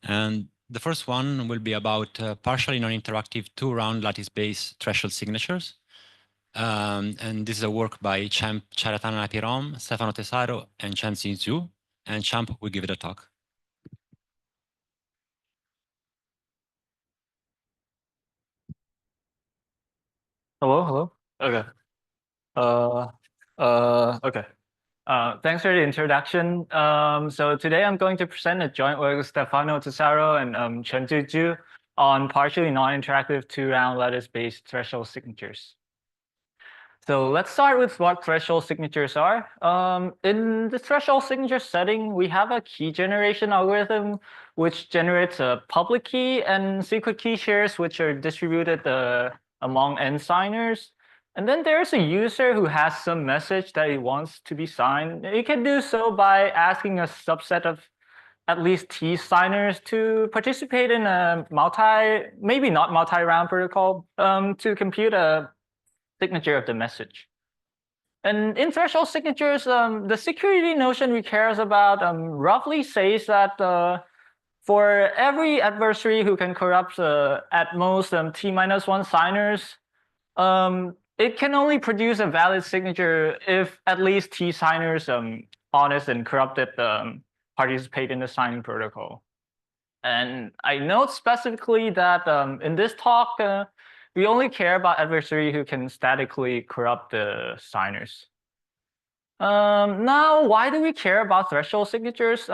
And the first one will be about partially non-interactive two-round lattice-based threshold signatures. And this is a work by Champ Charatananapiram, Stefano Tesaro, and Chanxin Zhu. And Champ will give it a talk. Hello. Okay. Okay. Thanks for the introduction. So today I'm going to present a joint work with Stefano Tesaro and Chenju Zhu on partially non-interactive two-round lattice-based threshold signatures. So let's start with what threshold signatures are. In the threshold signature setting, we have a key generation algorithm which generates a public key and secret key shares which are distributed among n signers. And then there's a user who has some message that he wants to be signed. He can do so by asking a subset of at least T signers to participate in a maybe not multi-round protocol to compute a signature of the message. And in threshold signatures, the security notion we care about roughly says that for every adversary who can corrupt at most T-1 signers, it can only produce a valid signature if at least T signers, honest and corrupted, participate in the signing protocol. And I note specifically that in this talk, we only care about adversary who can statically corrupt the signers. Now, why do we care about threshold signatures?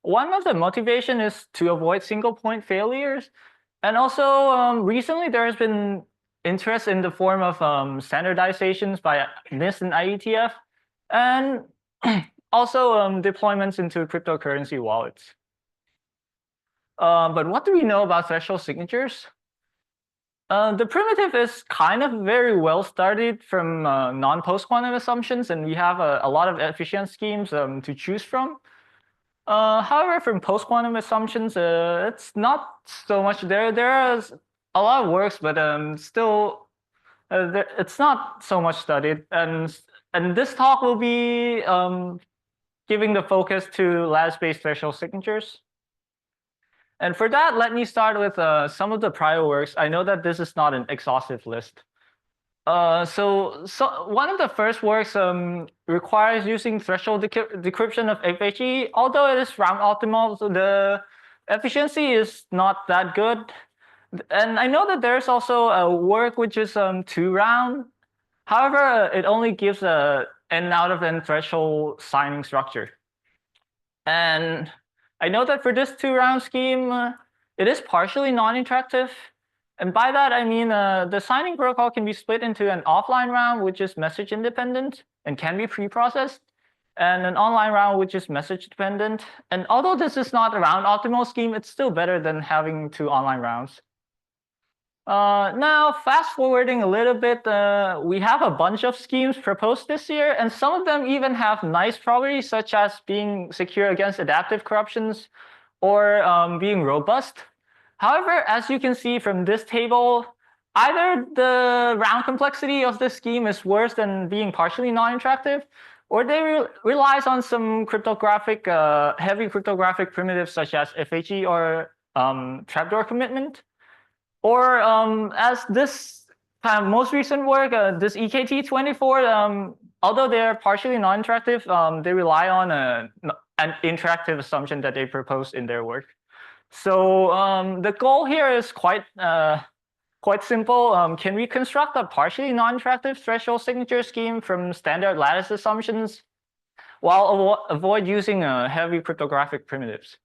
One of the motivation is to avoid single point failures. And also recently there has been interest in the form of standardizations by NIST and IETF, and also deployments into cryptocurrency wallets. But what do we know about threshold signatures? The primitive is kind of very well studied from non-post-quantum assumptions, and we have a lot of efficient schemes to choose from. However, from post-quantum assumptions, it's not so much there. There's a lot of works, but still, it's not so much studied. And this talk will be giving the focus to lattice-based threshold signatures. And for that, let me start with some of the prior works. I know that this is not an exhaustive list. So one of the first works requires using threshold decryption of FHE. Although it is round optimal, so the efficiency is not that good. And I know that there's also a work which is two round. However, it only gives a n out of n threshold signing structure. And I know that for this two-round scheme, it is partially non-interactive. And by that, I mean the signing protocol can be split into an offline round, which is message independent and can be pre-processed, and an online round, which is message dependent. And although this is not a round optimal scheme, it's still better than having two online rounds. Now, fast forwarding a little bit, we have a bunch of schemes proposed this year, and some of them even have nice properties, such as being secure against adaptive corruptions or being robust. However, as you can see from this table, either the round complexity of this scheme is worse than being partially non-interactive, or they relies on some cryptographic, heavy cryptographic primitives such as FHE or trapdoor commitment. Or as this kind of most recent work, this EKT24, although they're partially non-interactive, they rely on an interactive assumption that they proposed in their work. So the goal here is quite simple. Can we construct a partially non-interactive threshold signature scheme from standard lattice assumptions while avoid using heavy cryptographic primitives?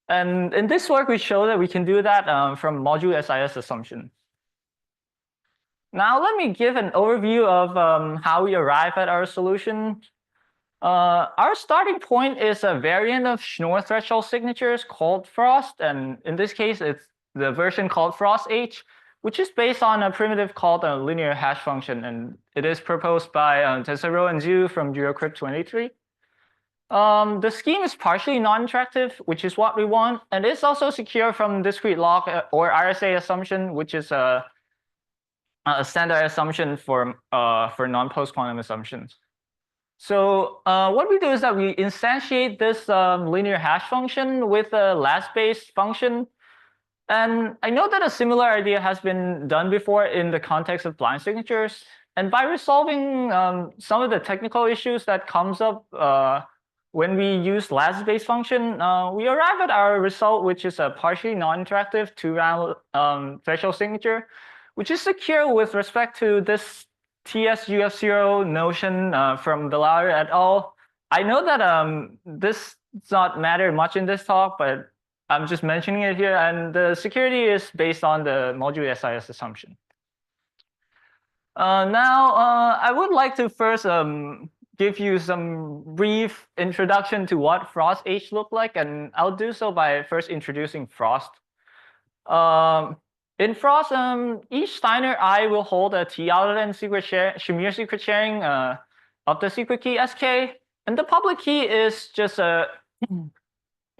And in this work, we show that we can do that from module SIS assumption. Now, let me give an overview of how we arrive at our solution. Our starting point is a variant of Schnorr threshold signatures called Frost, and in this case, it's the version called FrostH, which is based on a primitive called a linear hash function, and it is proposed by Tesaro and Zhu from Asiacrypt 23. The scheme is partially non-interactive, which is what we want, and it's also secure from discrete log or RSA assumption, which is a standard assumption for non-post-quantum assumptions. So what we do is that we instantiate this linear hash function with a lattice-based function. And I know that a similar idea has been done before in the context of blind signatures. And by resolving some of the technical issues that comes up when we use lattice-based function, we arrive at our result, which is a partially non-interactive two-round threshold signature, which is secure with respect to this TSUF0 notion from Valerio et al. I know that this does not matter much in this talk, but I'm just mentioning it here, and the security is based on the module SIS assumption. Now, I would like to first give you some brief introduction to what Frost H look like, and I'll do so by first introducing Frost. In Frost, each Steiner I will hold a T outlet and Shamir secret sharing of the secret key SK, and the public key is just a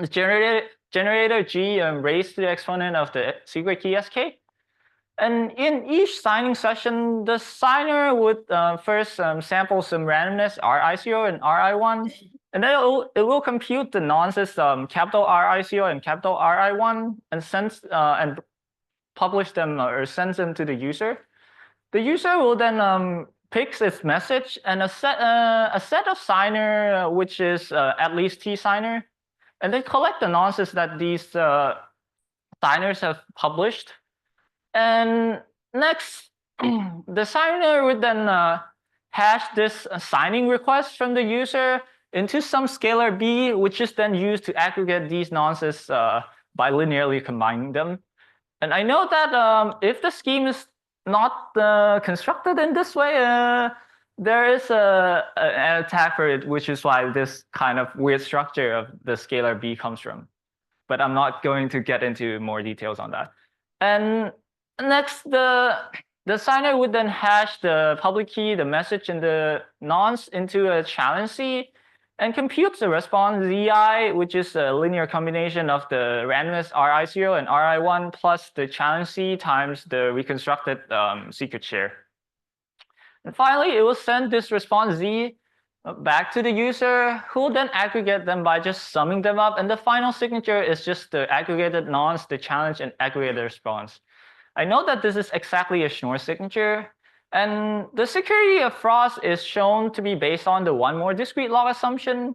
generator G raised to the exponent of the secret key SK. And in each signing session, the signer would first sample some randomness Ri0 and Ri1, and then it will compute the nonces capital Ri0 and capital Ri1 and sends and publish them or sends them to the user. The user will then picks its message and a set of signer which is at least T signer, and they collect the nonces that these signers have published. And next, the signer would then hash this signing request from the user into some scalar B, which is then used to aggregate these nonces by linearly combining them. And I know that if the scheme is not constructed in this way, there is an attack for it, which is why this kind of weird structure of the scalar B comes from. But I'm not going to get into more details on that. And next, the signer would then hash the public key, the message, and the nonce into a challenge C and computes the response Zi, which is a linear combination of the randomness Ri0 and Ri1 plus the challenge C times the reconstructed secret share. And finally, it will send this response Z back to the user, who will then aggregate them by just summing them up. And the final signature is just the aggregated nonce, the challenge, and aggregated response. I know that this is exactly a Schnorr signature, and the security of Frost is shown to be based on the one more discrete log assumption,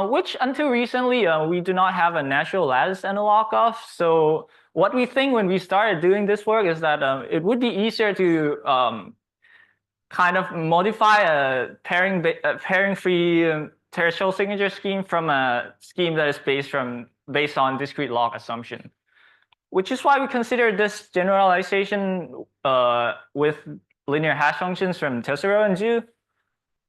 which until recently we do not have a natural lattice analog of. So what we think when we started doing this work is that it would be easier to kind of modify a pairing-free threshold signature scheme from a scheme that is based on discrete log assumption, which is why we consider this generalization with linear hash functions from Tesoro and Zhu.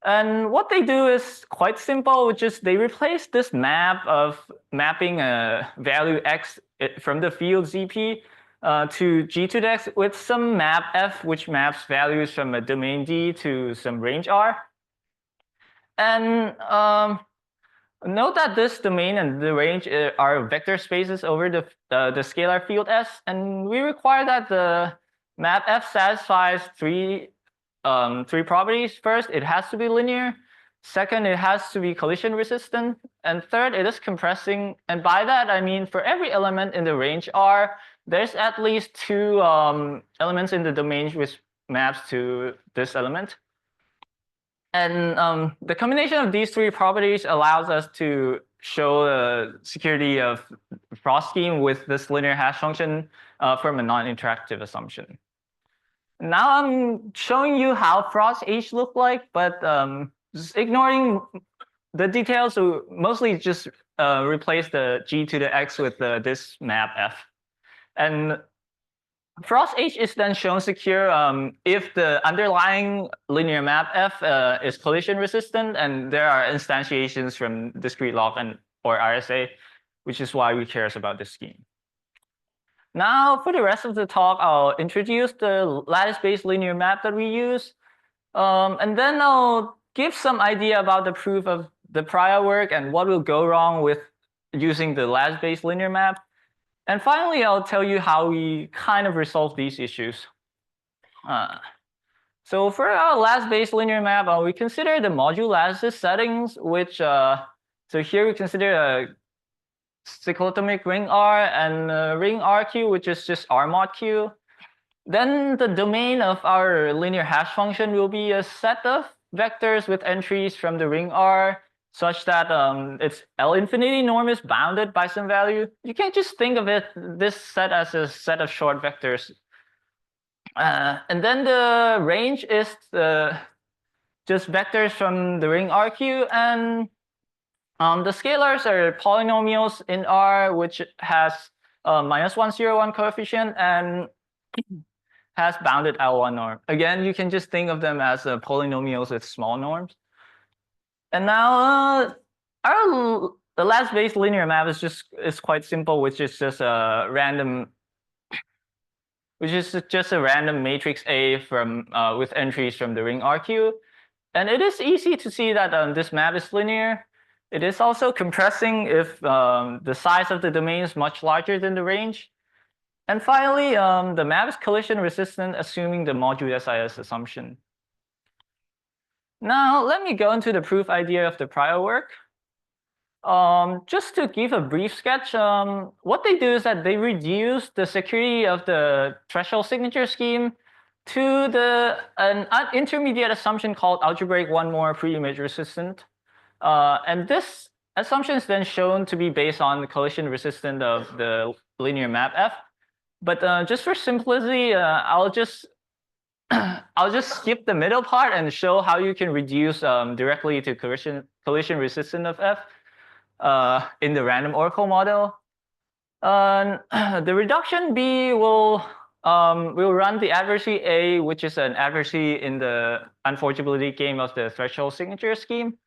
And what they do is quite simple, which is they replace this map of mapping a value x from the field ZP to G to the X with some map F, which maps values from a domain D to some range R. And note that this domain and the range are vector spaces over the scalar field S, and we require that the map F satisfies three properties. First, it has to be linear. Second, it has to be collision resistant. And third, it is compressing. And by that, I mean for every element in the range R, there's at least two elements in the domain which maps to this element. And the combination of these three properties allows us to show the security of Frost scheme with this linear hash function from a non-interactive assumption. Now I'm showing you how Frost H look like, but just ignoring the details, so mostly just replace the G to the X with this map F. And Frost H is then shown secure if the underlying linear map F is collision resistant, and there are instantiations from discrete log or RSA, which is why we care about this scheme. Now, for the rest of the talk, I'll introduce the lattice-based linear map that we use, and then I'll give some idea about the proof of the prior work and what will go wrong with using the lattice-based linear map. And finally, I'll tell you how we kind of resolve these issues. So for our lattice-based linear map, we consider the module lattices settings, which so here we consider a cyclotomic ring R and ring RQ, which is just R mod Q. Then the domain of our linear hash function will be a set of vectors with entries from the ring R, such that its L infinity norm is bounded by some value. You can't just think of this set as a set of short vectors. And then the range is just vectors from the ring RQ, and the scalars are polynomials in R, which has -101 coefficient and has bounded L1 norm. Again, you can just think of them as polynomials with small norms. And now the lattice-based linear map is quite simple, which is just a random matrix A from with entries from the ring RQ. And it is easy to see that this map is linear. It is also compressing if the size of the domain is much larger than the range. And finally, the map is collision resistant, assuming the module SIS assumption. Now, let me go into the proof idea of the prior work. Just to give a brief sketch, what they do is that they reduce the security of the threshold signature scheme to an intermediate assumption called algebraic one more pre-image resistant. And this assumption is then shown to be based on the collision resistant of the linear map F. But just for simplicity, I'll just skip the middle part and show how you can reduce directly to collision resistant of F in the random oracle model. The reduction B will run the adversary A, which is an adversary in the unforgeability game of the threshold signature scheme.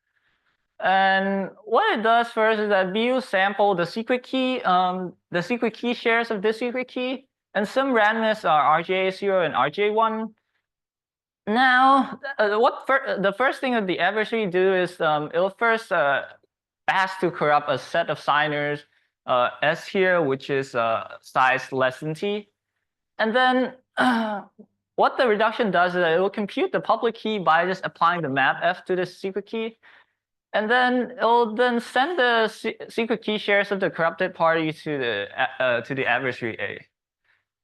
And what it does first is that B will sample the secret key shares of this secret key, and some randomness are RJ0 and RJ1. Now, the first thing that the adversary do is it'll first ask to corrupt a set of signers S here, which is size less than T. And then what the reduction does is that it will compute the public key by just applying the map F to the secret key. And then it'll then send the secret key shares of the corrupted party to the adversary A.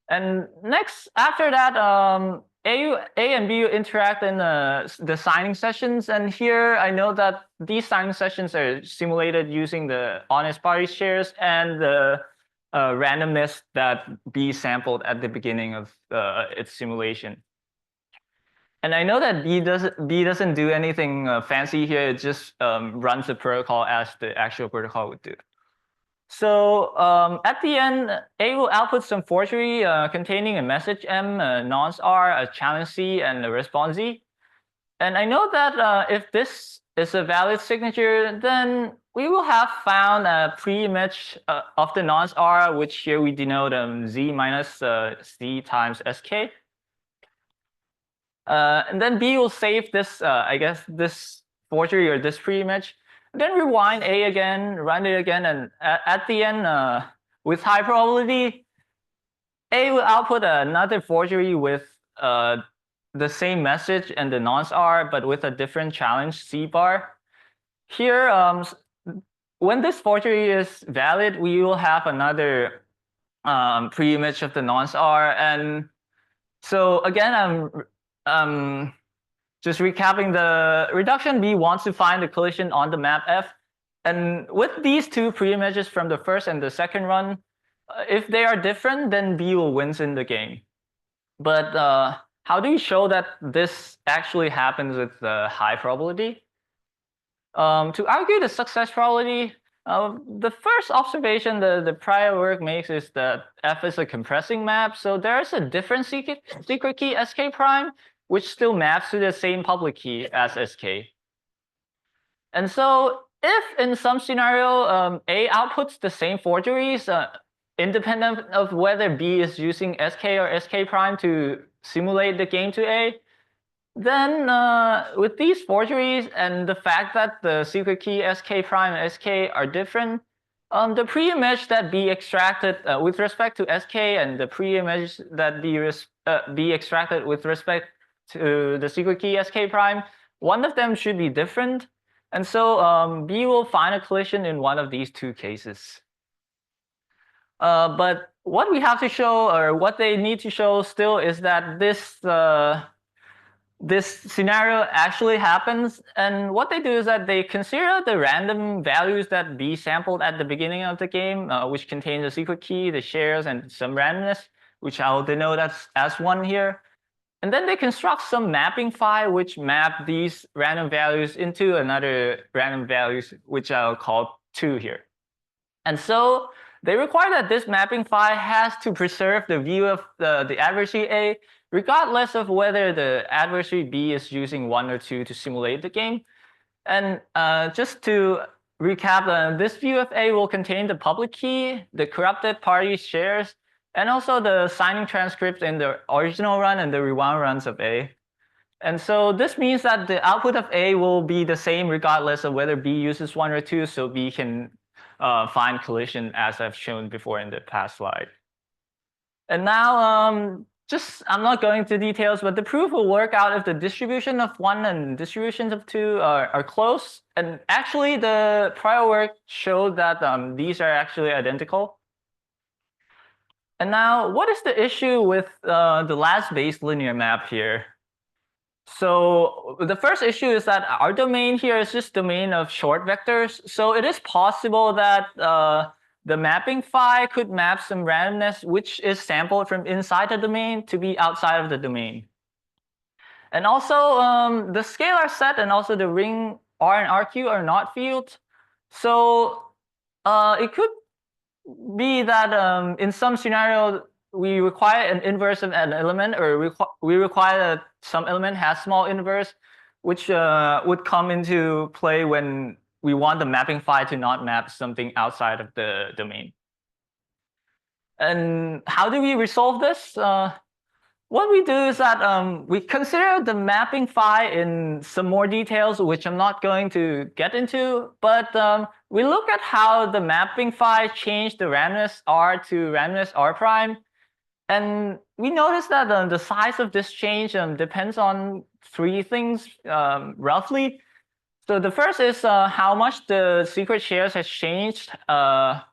And next, after that, A and B will interact in the signing sessions. And here I know that these signing sessions are simulated using the honest party shares and the randomness that B sampled at the beginning of its simulation. And I know that B doesn't do anything fancy here. It just runs the protocol as the actual protocol would do. So at the end, A will output some forgery containing a message M, a nonce R, a challenge C, and a response Z. And I know that if this is a valid signature, then we will have found a pre-image of the nonce R, which here we denote Z minus C times SK. And then B will save this, I guess, this forgery or this pre-image. Then rewind A again, run it again, and at the end, with high probability, A will output another forgery with the same message and the nonce R, but with a different challenge C bar. Here, when this forgery is valid, we will have another pre-image of the nonce R. And so again, I'm just recapping, the reduction B wants to find the collision on the map F. And with these two pre-images from the first and the second run, if they are different, then B will win in the game. But how do you show that this actually happens with high probability? To argue the success probability, the first observation the prior work makes is that F is a compressing map. So there's a different secret key SK prime, which still maps to the same public key as SK. And so if in some scenario A outputs the same forgeries, independent of whether B is using SK or SK prime to simulate the game to A, then with these forgeries and the fact that the secret key SK prime and SK are different, the pre-image that B extracted with respect to SK and the pre-image that B extracted with respect to the secret key SK prime, one of them should be different. And so B will find a collision in one of these two cases. But what we have to show, or what they need to show still, is that this scenario actually happens. And what they do is that they consider the random values that B sampled at the beginning of the game, which contains the secret key, the shares, and some randomness, which I'll denote as 1 here. And then they construct some mapping phi, which map these random values into another random values, which I'll call 2 here. And so they require that this mapping phi has to preserve the view of the adversary A, regardless of whether the adversary B is using 1 or 2 to simulate the game. And just to recap, this view of A will contain the public key, the corrupted party shares, and also the signing transcript in the original run and the rewound runs of A. And so this means that the output of A will be the same regardless of whether B uses 1 or 2, so B can find collision, as I've shown before in the past slide. And now, I'm not going into details, but the proof will work out if the distribution of 1 and distributions of 2 are close. And actually, the prior work showed that these are actually identical. And now, what is the issue with the lattice-based linear map here? So the first issue is that our domain here is just domain of short vectors. So it is possible that the mapping phi could map some randomness, which is sampled from inside the domain, to be outside of the domain. And also, the scalar set and also the ring R and RQ are not fields. So it could be that in some scenario, we require an inverse of an element, or we require that some element has small inverse, which would come into play when we want the mapping phi to not map something outside of the domain. And how do we resolve this? What we do is that we consider the mapping phi in some more details, which I'm not going to get into, but we look at how the mapping phi changed the randomness R to randomness R prime. And we notice that the size of this change depends on 3 things roughly. So the first is how much the secret shares has changed via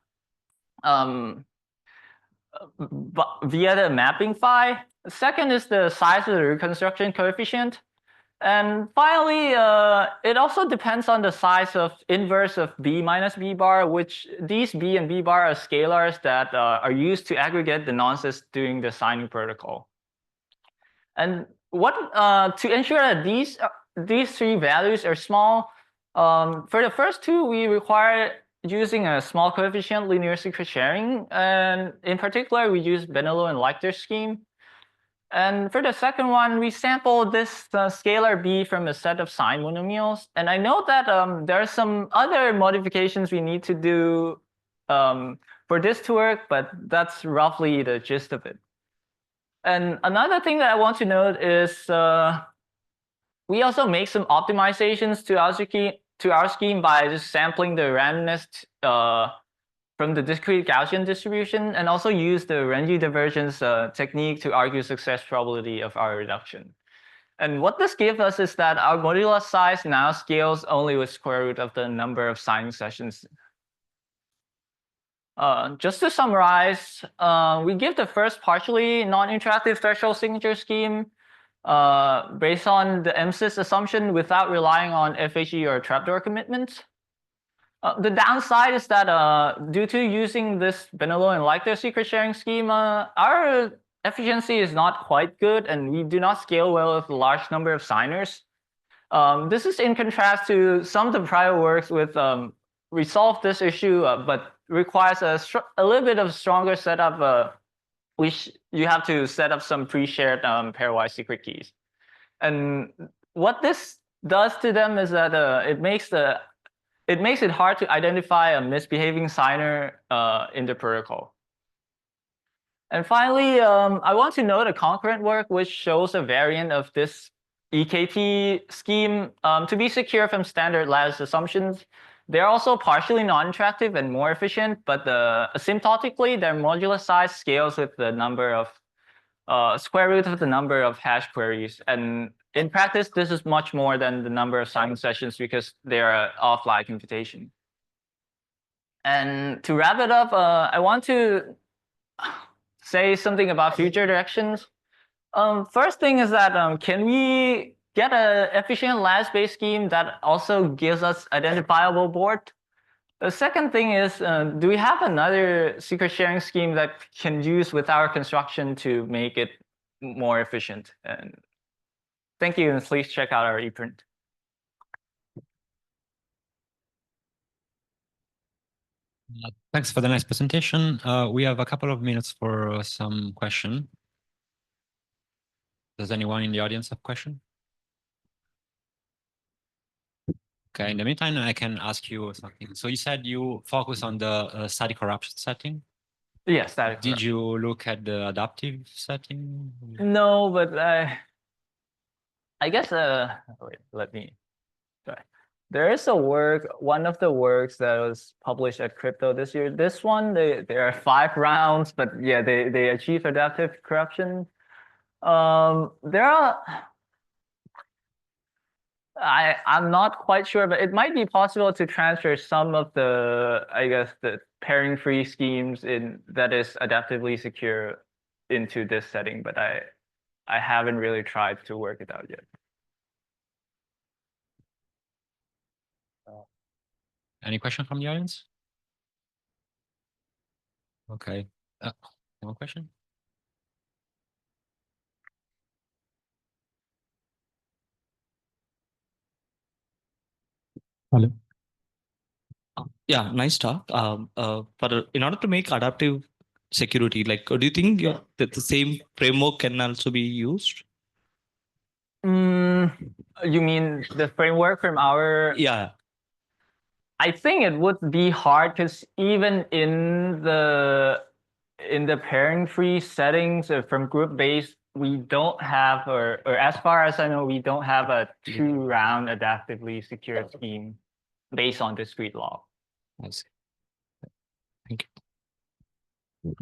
the mapping phi. The second is the size of the reconstruction coefficient. And finally, it also depends on the size of inverse of B minus B bar, which these B and B bar are scalars that are used to aggregate the nonces during the signing protocol. And what to ensure that these 3 values are small, for the first 2, we require using a small coefficient linear secret sharing. And in particular, we use Benello and Leichter scheme. And for the second one, we sample this scalar B from a set of sign monomials. And I know that there are some other modifications we need to do for this to work, but that's roughly the gist of it. And another thing that I want to note is we also make some optimizations to our scheme by just sampling the randomness from the discrete Gaussian distribution, and also use the Renyi divergence technique to argue success probability of our reduction. And what this gives us is that our modulus size now scales only with square root of the number of signing sessions. Just to summarize, we give the first partially non-interactive threshold signature scheme based on the MSIS assumption without relying on FHE or trapdoor commitments. The downside is that due to using this Benello and Leichter secret sharing schema, our efficiency is not quite good, and we do not scale well with a large number of signers. This is in contrast to some of the prior works with resolve this issue, but requires a little bit of stronger setup, which you have to set up some pre-shared pairwise secret keys. And what this does to them is that it makes it hard to identify a misbehaving signer in the protocol. And finally, I want to note a concurrent work which shows a variant of this EKT scheme to be secure from standard lattice assumptions. They're also partially non-interactive and more efficient, but asymptotically, their modulus size scales with the number of square root of the number of hash queries. And in practice, this is much more than the number of signing sessions because they are offline computation. And to wrap it up, I want to say something about future directions. First thing is that can we get an efficient lattice-based scheme that also gives us identifiable board? The second thing is, do we have another secret sharing scheme that can use with our construction to make it more efficient? And thank you, and please check out our ePrint. Thanks for the nice presentation. We have a couple of minutes for some question. Does anyone in the audience have a question? Okay, in the meantime, I can ask you something. So you said you focus on the static corruption setting? Yes, that is Did correct. you look at the adaptive setting? No, but I guess, wait, let me try. There is a work, one of the works that was published at Crypto this year. This one, there are 5 rounds, but yeah, they achieve adaptive corruption. There are, I'm not quite sure, but it might be possible to transfer some of the, I guess, the pairing-free schemes that is adaptively secure into this setting, but I haven't really tried to work it out yet. Any question from the audience? Okay. One question? Hello. Yeah, nice talk. But in order to make adaptive security, like, do you think that the same framework can also be used? You mean the framework from our? Yeah. I think it would be hard because even in the pairing-free settings from group-based, we don't have, or as far as I know, we don't have a 2-round adaptively secure scheme based on discrete log. I see. Thank you.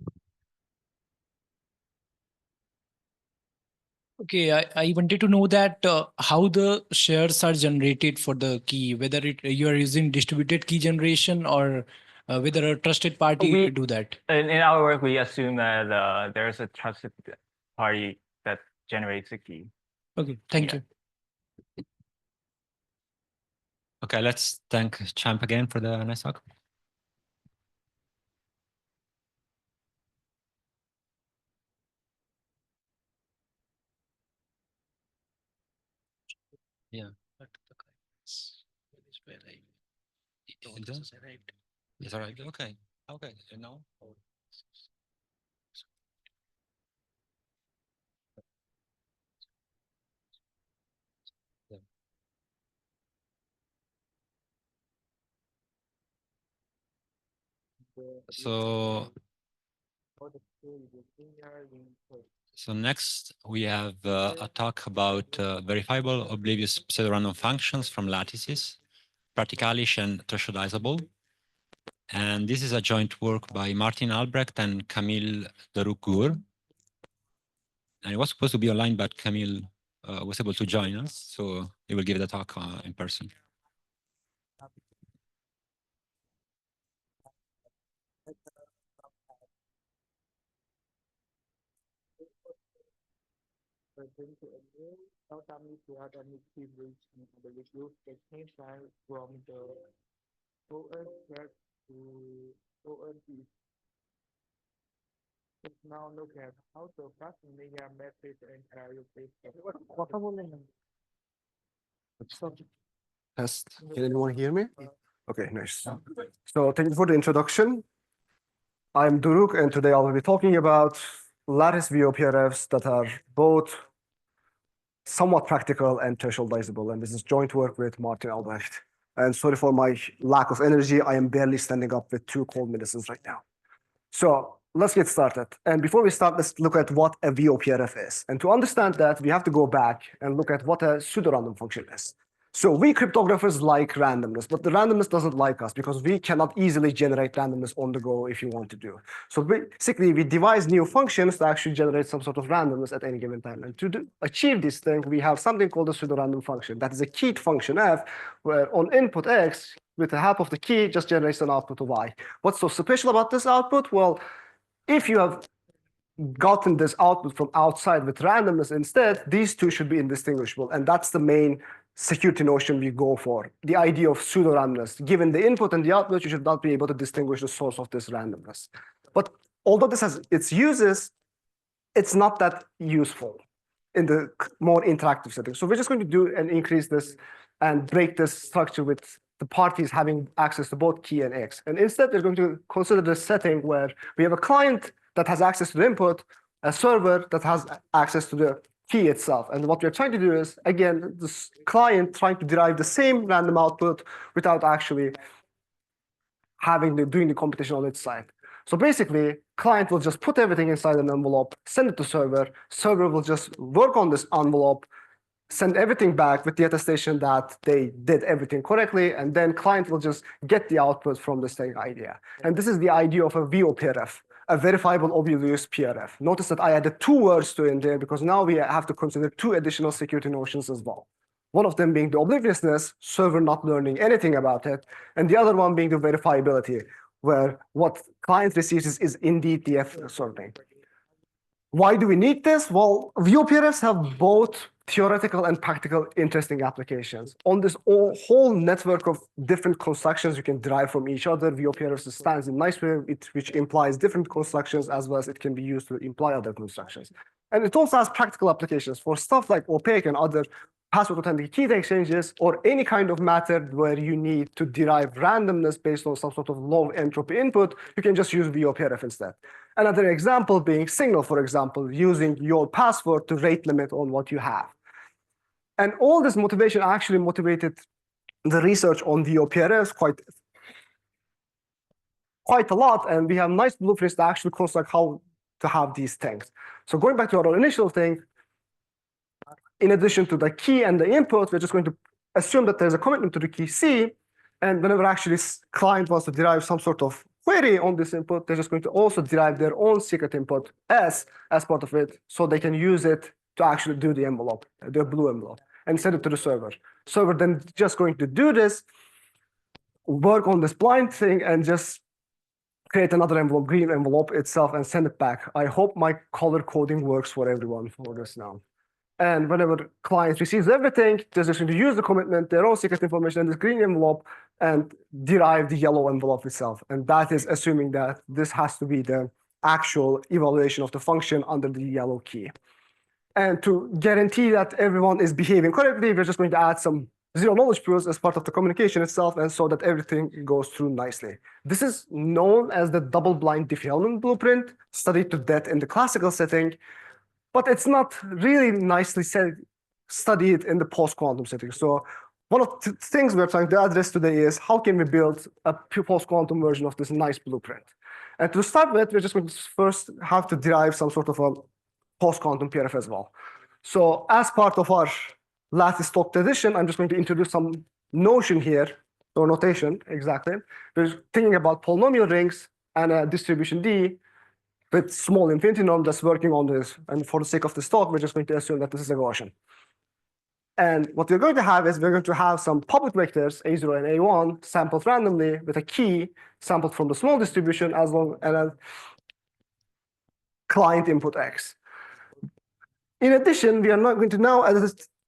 Okay, I wanted to know that how the shares are generated for the key, whether you are using distributed key generation or whether a trusted party do that. In our work, we assume that there's a trusted party that generates a key. Okay, thank you. Okay, let's thank Champ again for the nice talk. Yeah. It's all right. Okay. Okay. No. So next we have a talk about verifiable oblivious pseudorandom functions from lattices, practicalish and thresholdizable. And this is a joint work by Martin Albrecht and Camille Daruc-Gur. And it was supposed to be online, but Camille was able to join us, so he will give the talk in person. Now look at how the Passenger method and Test. Can anyone hear me? Okay, nice. So thank you for the introduction. I'm Duruk, and today I will be talking about lattice VOPRFs that are both somewhat practical and thresholdizable. And this is joint work with Martin Albrecht. And sorry for my lack of energy. I am barely standing up with 2 cold medicines right now. So let's get started. And before we start, let's look at what a VOPRF is. And to understand that, we have to go back and look at what a pseudorandom function is. So we cryptographers like randomness, but the randomness doesn't like us because we cannot easily generate randomness on the go if you want to do. So basically, we devise new functions to actually generate some sort of randomness at any given time. And to achieve this thing, we have something called a pseudorandom function. That is a keyed function f, where on input x, with the help of the key, just generates an output of y. What's so special about this output? Well, if you have gotten this output from outside with randomness instead, these two should be indistinguishable. And that's the main security notion we go for. The idea of pseudo-randomness. Given the input and the output, you should not be able to distinguish the source of this randomness. But although this has its uses, it's not that useful in the more interactive setting. So we're just going to do and increase this and break this structure with the parties having access to both key and X. And instead, we're going to consider this setting where we have a client that has access to the input, a server that has access to the key itself. And what we're trying to do is, again, this client trying to derive the same random output without actually doing the computation on its side. So basically, client will just put everything inside an envelope, send it to server. Server will just work on this envelope, send everything back with the attestation that they did everything correctly, and then client will just get the output from the same idea. And this is the idea of a VOPRF, a verifiable oblivious PRF. Notice that I added 2 words to in there because now we have to consider 2 additional security notions as well. One of them being the obliviousness, server not learning anything about it, and the other one being the verifiability, where what client receives is indeed the F sorting. Why do we need this? Well, VOPRFs have both theoretical and practical interesting applications. On this whole network of different constructions you can derive from each other, VOPRFs stands in nice way, which implies different constructions as well as it can be used to imply other constructions. And it also has practical applications for stuff like opaque and other password authentic key exchanges, or any kind of method where you need to derive randomness based on some sort of low entropy input, you can just use VOPRF instead. Another example being Signal, for example, using your password to rate limit on what you have. And all this motivation actually motivated the research on VOPRFs quite a lot, and we have nice blueprints to actually construct how to have these things. So going back to our initial thing, in addition to the key and the input, we're just going to assume that there's a commitment to the key C, and whenever actually client wants to derive some sort of query on this input, they're just going to also derive their own secret input S as part of it, so they can use it to actually do the envelope, the blue envelope, and send it to the server. Server then just going to do this, work on this blind thing, and just create another envelope, green envelope itself, and send it back. I hope my color coding works for everyone for this now. And whenever client receives everything, they're just going to use the commitment, their own secret information, in this green envelope, and derive the yellow envelope itself. And that is assuming that this has to be the actual evaluation of the function under the yellow key. And to guarantee that everyone is behaving correctly, we're just going to add some zero knowledge proofs as part of the communication itself, and so that everything goes through nicely. This is known as the double-blind Diffie-Hellman blueprint, studied to death in the classical setting, but it's not really nicely studied in the post-quantum setting. So one of the things we're trying to address today is how can we build a post-quantum version of this nice blueprint? And to start with, we're just going to first have to derive some sort of a post-quantum PRF as well. So as part of our lattice talk tradition, I'm just going to introduce some notion here, or notation, exactly. We're thinking about polynomial rings and a distribution D with small infinity norm that's working on this. And for the sake of this talk, we're just going to assume that this is a Gaussian. And what we're going to have is we're going to have some public vectors, A0 and A1, sampled randomly with a key sampled from the small distribution as long as a client input X. In addition, we are not going to now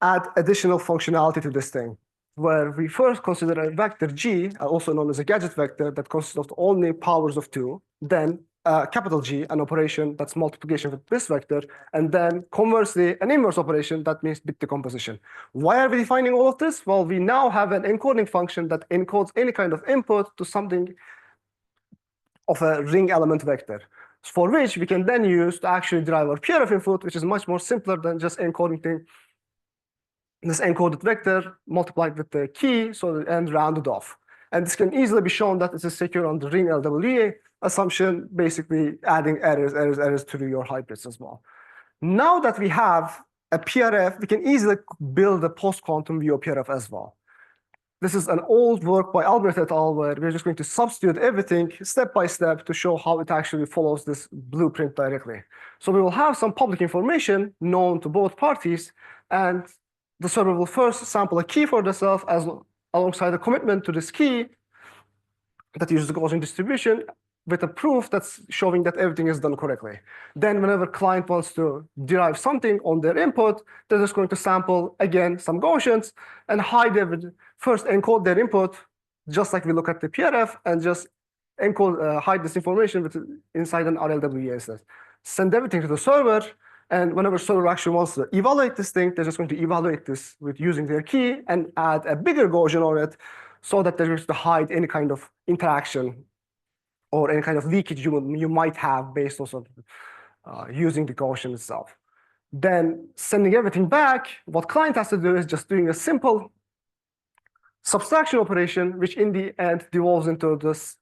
add additional functionality to this thing, where we first consider a vector G, also known as a gadget vector, that consists of only powers of 2, then capital G, an operation that's multiplication with this vector, and then conversely, an inverse operation that means bit decomposition. Why are we defining all of this? Well, we now have an encoding function that encodes any kind of input to something of a ring element vector, for which we can then use to actually derive our PRF input, which is much more simpler than just encoding this encoded vector multiplied with the key and rounded off. And this can easily be shown that this is secure on the ring LWA assumption, basically adding errors to your hybrids as well. Now that we have a PRF, we can easily build a post-quantum VOPRF as well. This is an old work by Albert et al. Where we're just going to substitute everything step by step to show how it actually follows this blueprint directly. So we will have some public information known to both parties, and the server will first sample a key for the self alongside a commitment to this key that uses the Gaussian distribution with a proof that's showing that everything is done correctly. Then whenever client wants to derive something on their input, they're just going to sample, again, some Gaussians and first encode their input, just like we look at the PRF, and just hide this information inside an RLWE instance. Send everything to the server, and whenever server actually wants to evaluate this thing, they're just going to evaluate this with using their key and add a bigger Gaussian on it so that they're going to hide any kind of interaction or any kind of leakage you might have based on using the Gaussian itself. Then sending everything back, what client has to do is just doing a simple subtraction operation, which in the end devolves into this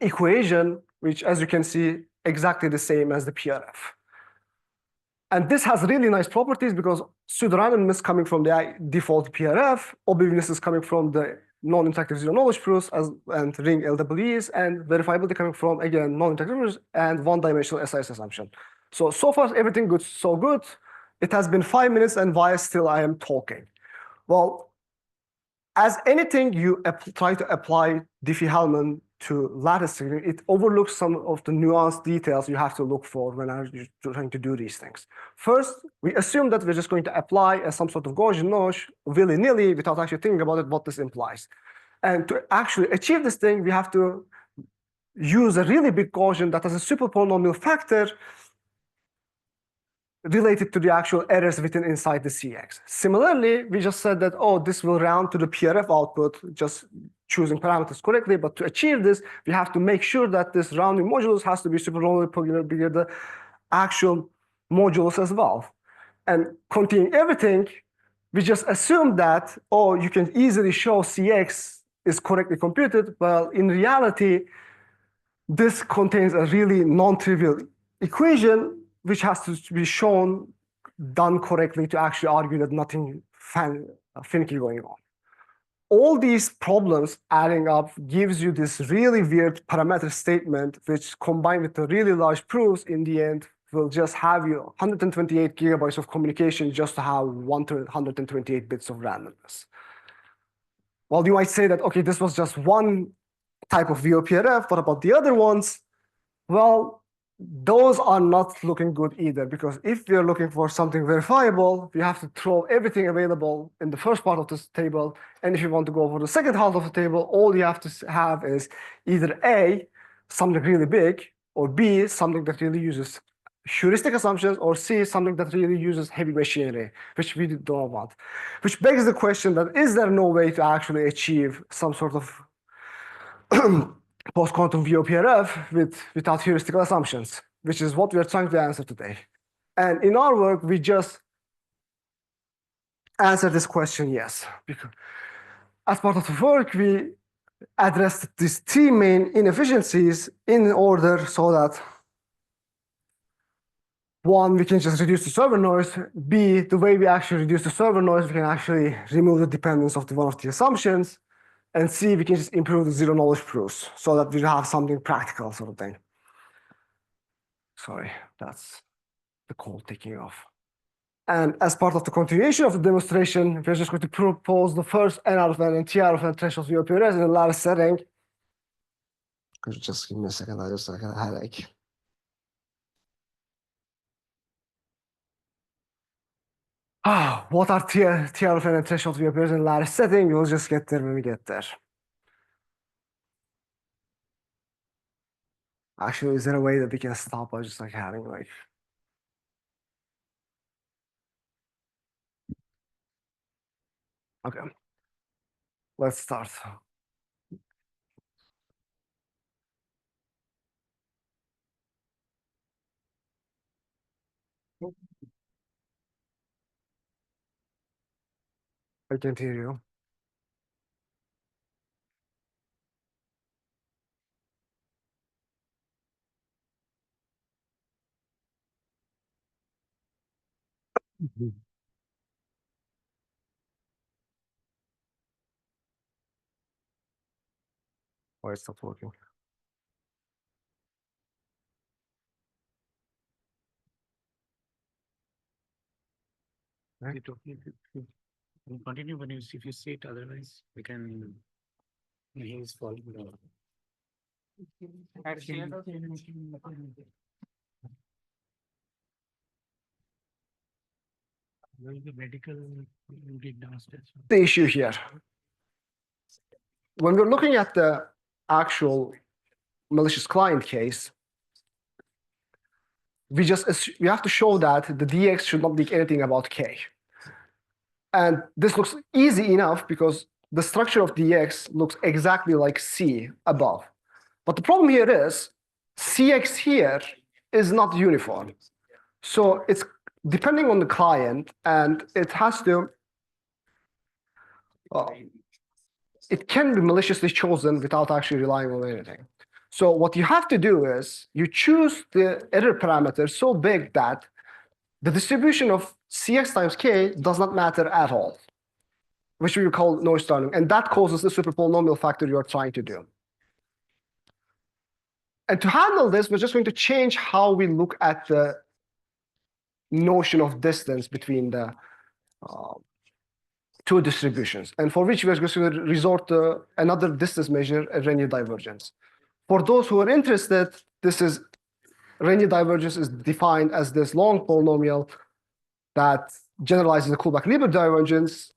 equation, which, as you can see, exactly the same as the PRF. And this has really nice properties because pseudorandomness coming from the default PRF, obviousness is coming from the non-interactive zero-knowledge proofs and ring LWEs, and verifiability coming from, again, non-interactive proofs and one-dimensional SIS assumption. So far, everything good, so good. It has been 5 minutes, and why still I am talking? Well, as anything you try to apply Diffie-Hellman to lattice theory, it overlooks some of the nuanced details you have to look for when you're trying to do these things. First, we assume that we're just going to apply some sort of Gaussian notch willy-nilly without actually thinking about it, what this implies. And to actually achieve this thing, we have to use a really big Gaussian that has a super polynomial factor related to the actual errors written inside the CX. Similarly, we just said that, oh, this will round to the PRF output, just choosing parameters correctly. But to achieve this, we have to make sure that this rounding modulus has to be superpolynomially bigger the actual modulus as well. And continuing everything, we just assume that, oh, you can easily show CX is correctly computed. Well, in reality, this contains a really non-trivial equation which has to be shown done correctly to actually argue that nothing finicky going on. All these problems adding up gives you this really weird parameter statement, which combined with the really large proofs in the end will just have you 128 gigabytes of communication just to have 128 bits of randomness. Well, you might say that, okay, this was just one type of VOPRF. What about the other ones? Well, those are not looking good either, because if we are looking for something verifiable, we have to throw everything available in the first part of this table. And if you want to go for the second half of the table, all you have to have is either A, something really big, or B, something that really uses heuristic assumptions, or C, something that really uses heavy machinery, which we don't want. Which begs the question that is there no way to actually achieve some sort of post-quantum VOPRF without heuristical assumptions, which is what we are trying to answer today. And in our work, we just answer this question, yes. Because as part of the work, we addressed these three main inefficiencies in order so that one, we can just reduce the server noise. B, the way we actually reduce the server noise, we can actually remove the dependence of one of the assumptions. And C, we can just improve the zero knowledge proofs so that we have something practical sort of thing. Sorry, that's the call taking off. And as part of the continuation of the demonstration, we're just going to propose the first N out of N and T out of N threshold VOPRS in a lattice setting. Could you just give me a second? I just got a headache. What are T out of N and threshold VOPRS in a lattice setting? We'll just get there when we get there. Actually, is there a way that we can stop by just like having like okay, let's start. I can't hear you. Why it's not working? Right. Continue when you if you see it, otherwise we can. He's falling down. Where is the medical unit downstairs? The issue here. When we're looking at the actual malicious client case, we have to show that the DX should not leak anything about K. And this looks easy enough because the structure of DX looks exactly like C above. But the problem here is CX here is not uniform. So it's depending on the client, and it has to, it can be maliciously chosen without actually relying on anything. So what you have to do is you choose the error parameter so big that the distribution of CX times K does not matter at all, which we call noise starting, and that causes the super polynomial factor you're trying to do. And to handle this, we're just going to change how we look at the notion of distance between the two distributions, and for which we're going to resort to another distance measure, a Rényi divergence. For those who are interested, this is Rényi divergence is defined as this long polynomial that generalizes the Kullback-Leibler divergence,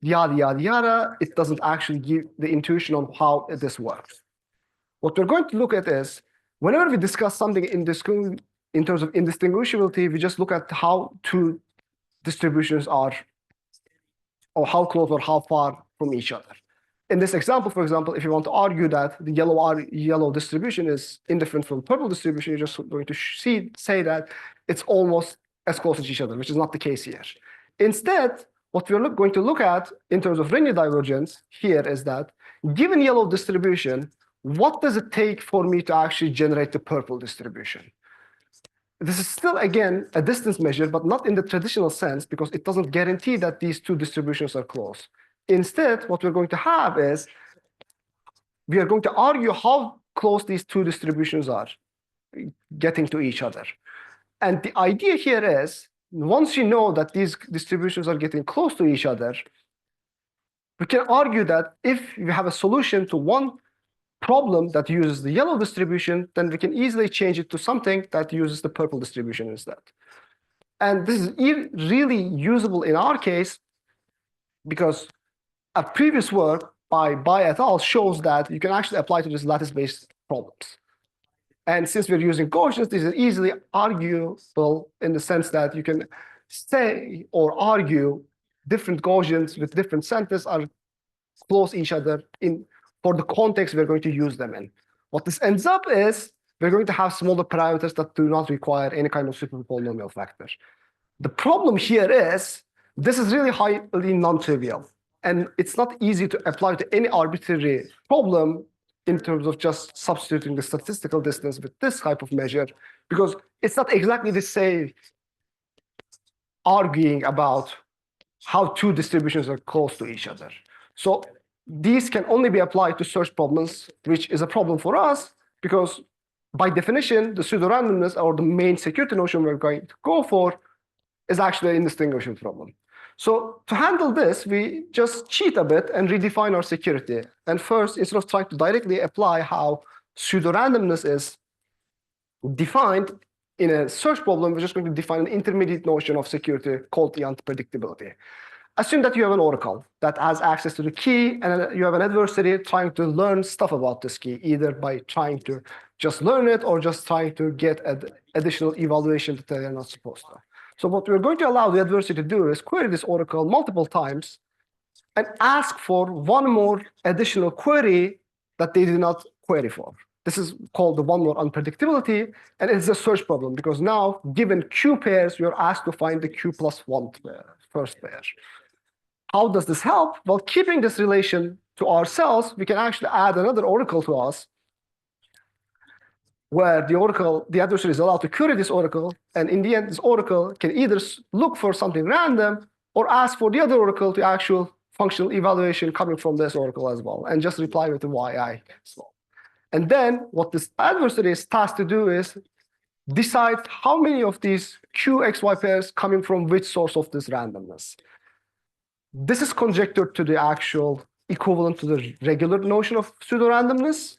yada, yada, yada. It doesn't actually give the intuition on how this works. What we're going to look at is, whenever we discuss something in terms of indistinguishability, we just look at how two distributions are, or how close or how far from each other. In this example, for example, if you want to argue that the yellow distribution is indifferent from purple distribution, you're just going to say that it's almost as close as each other, which is not the case here. Instead, what we're going to look at in terms of Rényi divergence here is that, given yellow distribution, what does it take for me to actually generate the purple distribution? This is still, again, a distance measure, but not in the traditional sense, because it doesn't guarantee that these two distributions are close. Instead, what we're going to have is, we are going to argue how close these two distributions are getting to each other. And the idea here is, once you know that these distributions are getting close to each other, we can argue that if you have a solution to one problem that uses the yellow distribution, then we can easily change it to something that uses the purple distribution instead. And this is really usable in our case, because a previous work by et al. Shows that you can actually apply to these lattice-based problems. And since we're using Gaussians, this is easily arguable in the sense that you can say or argue different Gaussians with different centers are close each other for the context we're going to use them in. What this ends up is, we're going to have smaller parameters that do not require any kind of super polynomial factor. The problem here is, this is really highly non-trivial. And it's not easy to apply to any arbitrary problem in terms of just substituting the statistical distance with this type of measure, because it's not exactly the same arguing about how two distributions are close to each other. So these can only be applied to search problems, which is a problem for us, because by definition, the pseudo-randomness, or the main security notion we're going to go for, is actually an indistinguishable problem. So to handle this, we just cheat a bit and redefine our security. And first, instead of trying to directly apply how pseudo-randomness is defined in a search problem, we're just going to define an intermediate notion of security called the unpredictability. Assume that you have an oracle that has access to the key, and you have an adversary trying to learn stuff about this key, either by trying to just learn it or just trying to get additional evaluation that they're not supposed to. So what we're going to allow the adversary to do is query this oracle multiple times and ask for one more additional query that they did not query for. This is called the one more unpredictability, and it's a search problem, because now, given Q pairs, you're asked to find the Q plus one first pair. How does this help? Well, keeping this relation to ourselves, we can actually add another oracle to us, where the adversary is allowed to query this oracle, and in the end, this oracle can either look for something random or ask for the other oracle to actual functional evaluation coming from this oracle as well, and just reply with the YI as well. And then what this adversary is tasked to do is decide how many of these QXY pairs coming from which source of this randomness. This is conjectured to the actual equivalent to the regular notion of pseudo-randomness.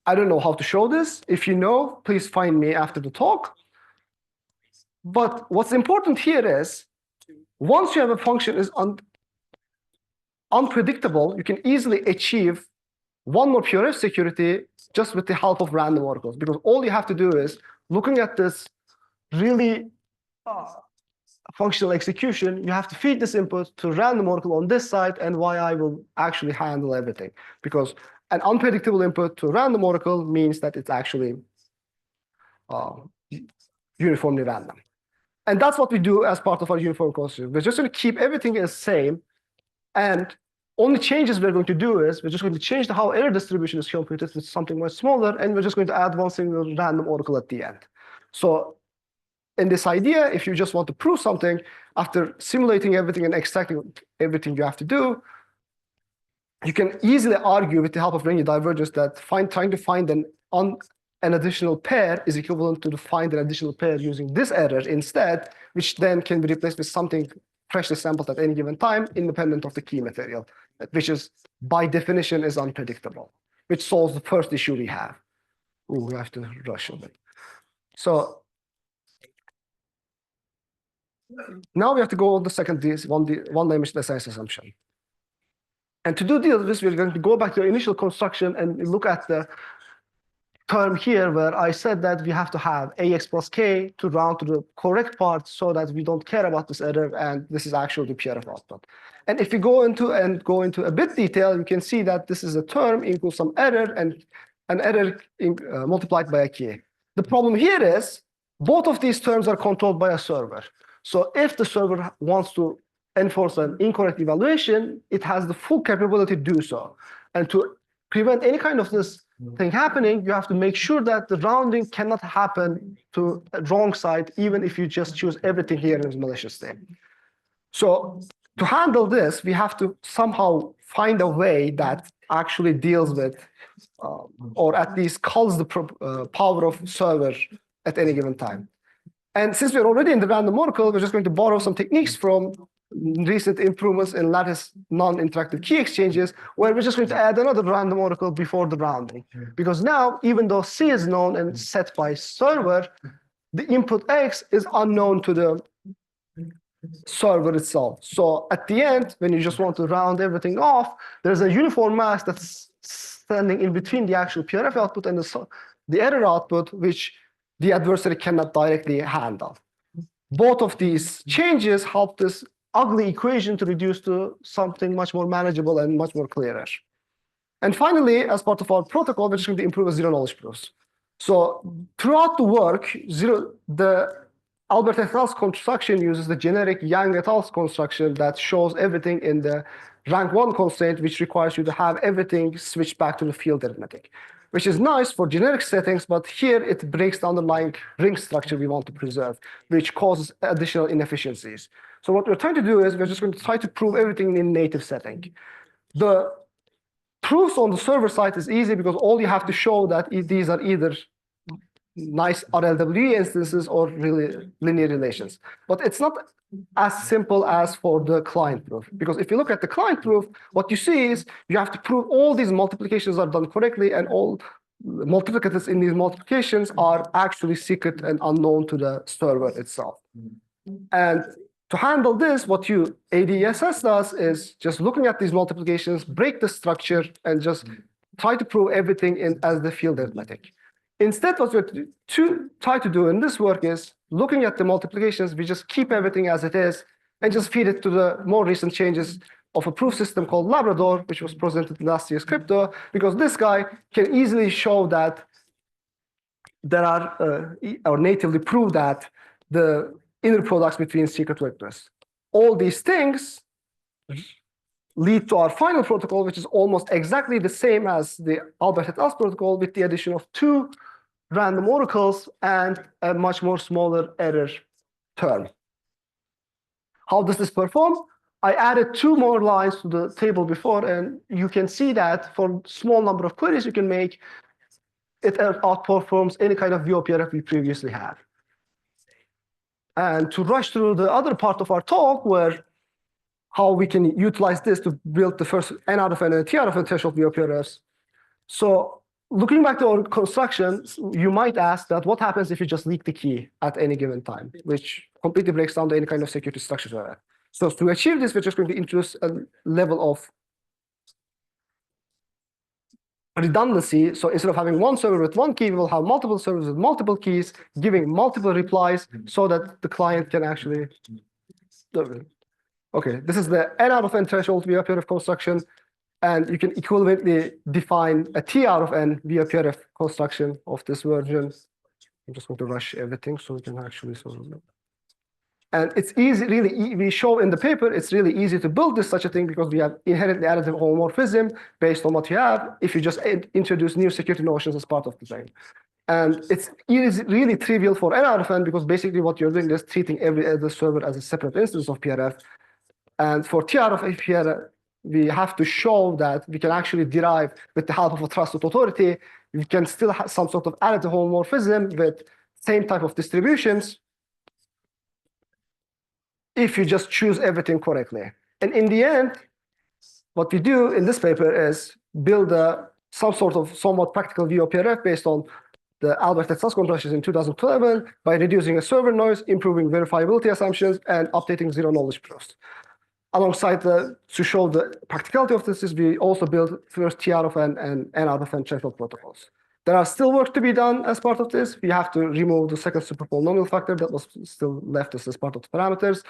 I don't know how to show this. If you know, please find me after the talk. But what's important here is, once you have a function is unpredictable, you can easily achieve one more PRF security just with the help of random oracles, because all you have to do is, looking at this really functional execution, you have to feed this input to random oracle on this side, and YI will actually handle everything. Because an unpredictable input to random oracle means that it's actually uniformly random. And that's what we do as part of our uniform construction. We're just going to keep everything the same, and only changes we're going to do is we're just going to change how error distribution is computed with something much smaller, and we're just going to add one single random oracle at the end. So in this idea, if you just want to prove something, after simulating everything and extracting everything you have to do, you can easily argue with the help of linear divergence that trying to find an additional pair is equivalent to find an additional pair using this error instead, which then can be replaced with something freshly sampled at any given time, independent of the key material, which is, by definition, is unpredictable, which solves the first issue we have. Ooh, we have to rush a bit. So now we have to go on the second one-dimensional SIS assumption. And to do this, we're going to go back to the initial construction and look at the term here where I said that we have to have AX plus K to round to the correct part so that we don't care about this error, and this is actually the PRF output. And if we go into a bit detail, you can see that this is a term equals some error and an error multiplied by a key. The problem here is both of these terms are controlled by a server. So if the server wants to enforce an incorrect evaluation, it has the full capability to do so. And to prevent any kind of this thing happening, you have to make sure that the rounding cannot happen to a wrong side, even if you just choose everything here in malicious state. So to handle this, we have to somehow find a way that actually deals with, or at least calls the power of server at any given time. And since we're already in the random oracle, we're just going to borrow some techniques from recent improvements in lattice non-interactive key exchanges, where we're just going to add another random oracle before the rounding. Because now, even though C is known and set by server, the input X is unknown to the server itself. So at the end, when you just want to round everything off, there's a uniform mask that's standing in between the actual PRF output and the error output, which the adversary cannot directly handle. Both of these changes help this ugly equation to reduce to something much more manageable and much more clearer. And finally, as part of our protocol, we're just going to improve zero knowledge proofs. So throughout the work, the Albert et al.'s construction uses the generic Yang et al.'s construction that shows everything in the rank 1 constraint, which requires you to have everything switched back to the field arithmetic, which is nice for generic settings, but here it breaks the underlying ring structure we want to preserve, which causes additional inefficiencies. So what we're trying to do is we're just going to try to prove everything in native setting. The proofs on the server side is easy because all you have to show that these are either nice RLWE instances or really linear relations. But it's not as simple as for the client proof. Because if you look at the client proof, what you see is you have to prove all these multiplications are done correctly, and all multiplicators in these multiplications are actually secret and unknown to the server itself. And to handle this, what ADSS does is just looking at these multiplications, break the structure, and just try to prove everything as the field arithmetic. Instead, what we're try to do in this work is looking at the multiplications, we just keep everything as it is and just feed it to the more recent changes of a proof system called Labrador, which was presented in last year's crypto, because this guy can easily show that there are, or natively prove that the inner products between secret vectors. All these things lead to our final protocol, which is almost exactly the same as the Albert et al.'s protocol, with the addition of 2 random oracles and a much more smaller error term. How does this perform? I added 2 more lines to the table before, and you can see that for small number of queries, you can make it outperforms any kind of VOPRF we previously had. And to rush through the other part of our talk, where how we can utilize this to build the first N out of N and T out of N threshold VOPRFs. So looking back to our construction, you might ask that what happens if you just leak the key at any given time, which completely breaks down any kind of security structure for that. So to achieve this, we're just going to introduce a level of redundancy. So instead of having one server with one key, we will have multiple servers with multiple keys, giving multiple replies so that the client can actually. Okay, this is the N out of N threshold VOPRF construction, and you can equivalently define a T out of N VOPRF construction of this version. I'm just going to rush everything so we can actually solve it. And it's easy, really, we show in the paper, it's really easy to build this such a thing because we have inherently additive homomorphism based on what you have if you just introduce new security notions as part of the thing. And it is really trivial for N out of N because basically what you're doing is treating every other server as a separate instance of PRF. And for T out of PRF, we have to show that we can actually derive, with the help of a trusted authority, we can still have some sort of additive homomorphism with same type of distributions if you just choose everything correctly. And in the end, what we do in this paper is build some sort of somewhat practical VOPRF based on the Albert and Susskind brushes in 2011 by reducing a server noise, improving verifiability assumptions, and updating zero knowledge proofs. Alongside to show the practicality of this, we also build first T out of N and N out of N threshold protocols. There are still work to be done as part of this. We have to remove the second superpolynomial factor that was still left as part of the parameters.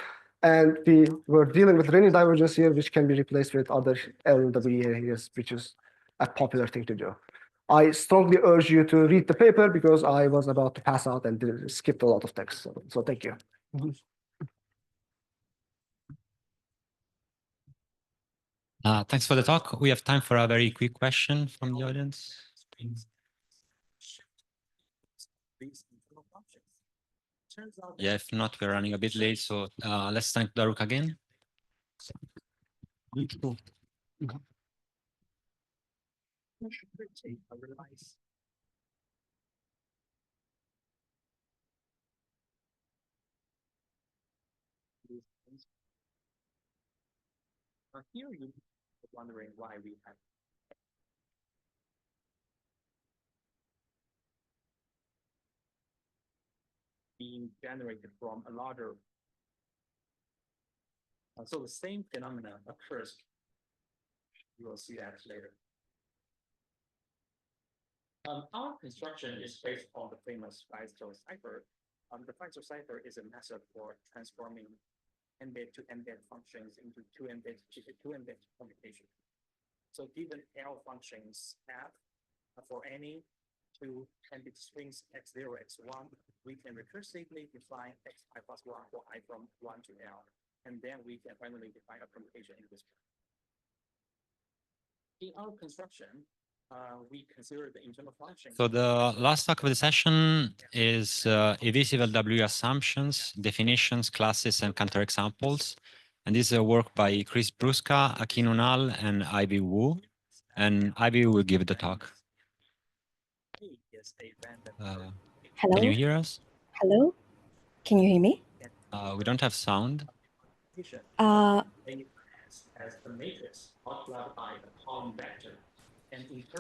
And we were dealing with Renyi divergence here, which can be replaced with other LWE areas, which is a popular thing to do. I strongly urge you to read the paper because I was about to pass out and skipped a lot of text. So thank you. Thanks for the talk. We have time for a very quick question from the audience. Yeah, if not, we're running a bit late, so let's thank Daruk again. Here you wondering why we have being generated from a larger. So the same phenomena occurs. You will see that later. Our construction is based on the famous Feistel cipher. The Feistel cipher is a method for transforming embed to embed functions into two embed computation. So given L functions F for any two embed strings x0, x1, we can recursively define xi plus 1 for I from 1 to L. And then we can finally define a computation in this way. In our construction, we consider the internal function. So the last talk of the session is evasive LW assumptions, definitions, classes, and counterexamples. And this is a work by Chris Brusca, Akin Unal, and Ivy Wu. And Ivy will give the talk. Hello? Can you hear us? Hello? Can you hear me? We don't have sound.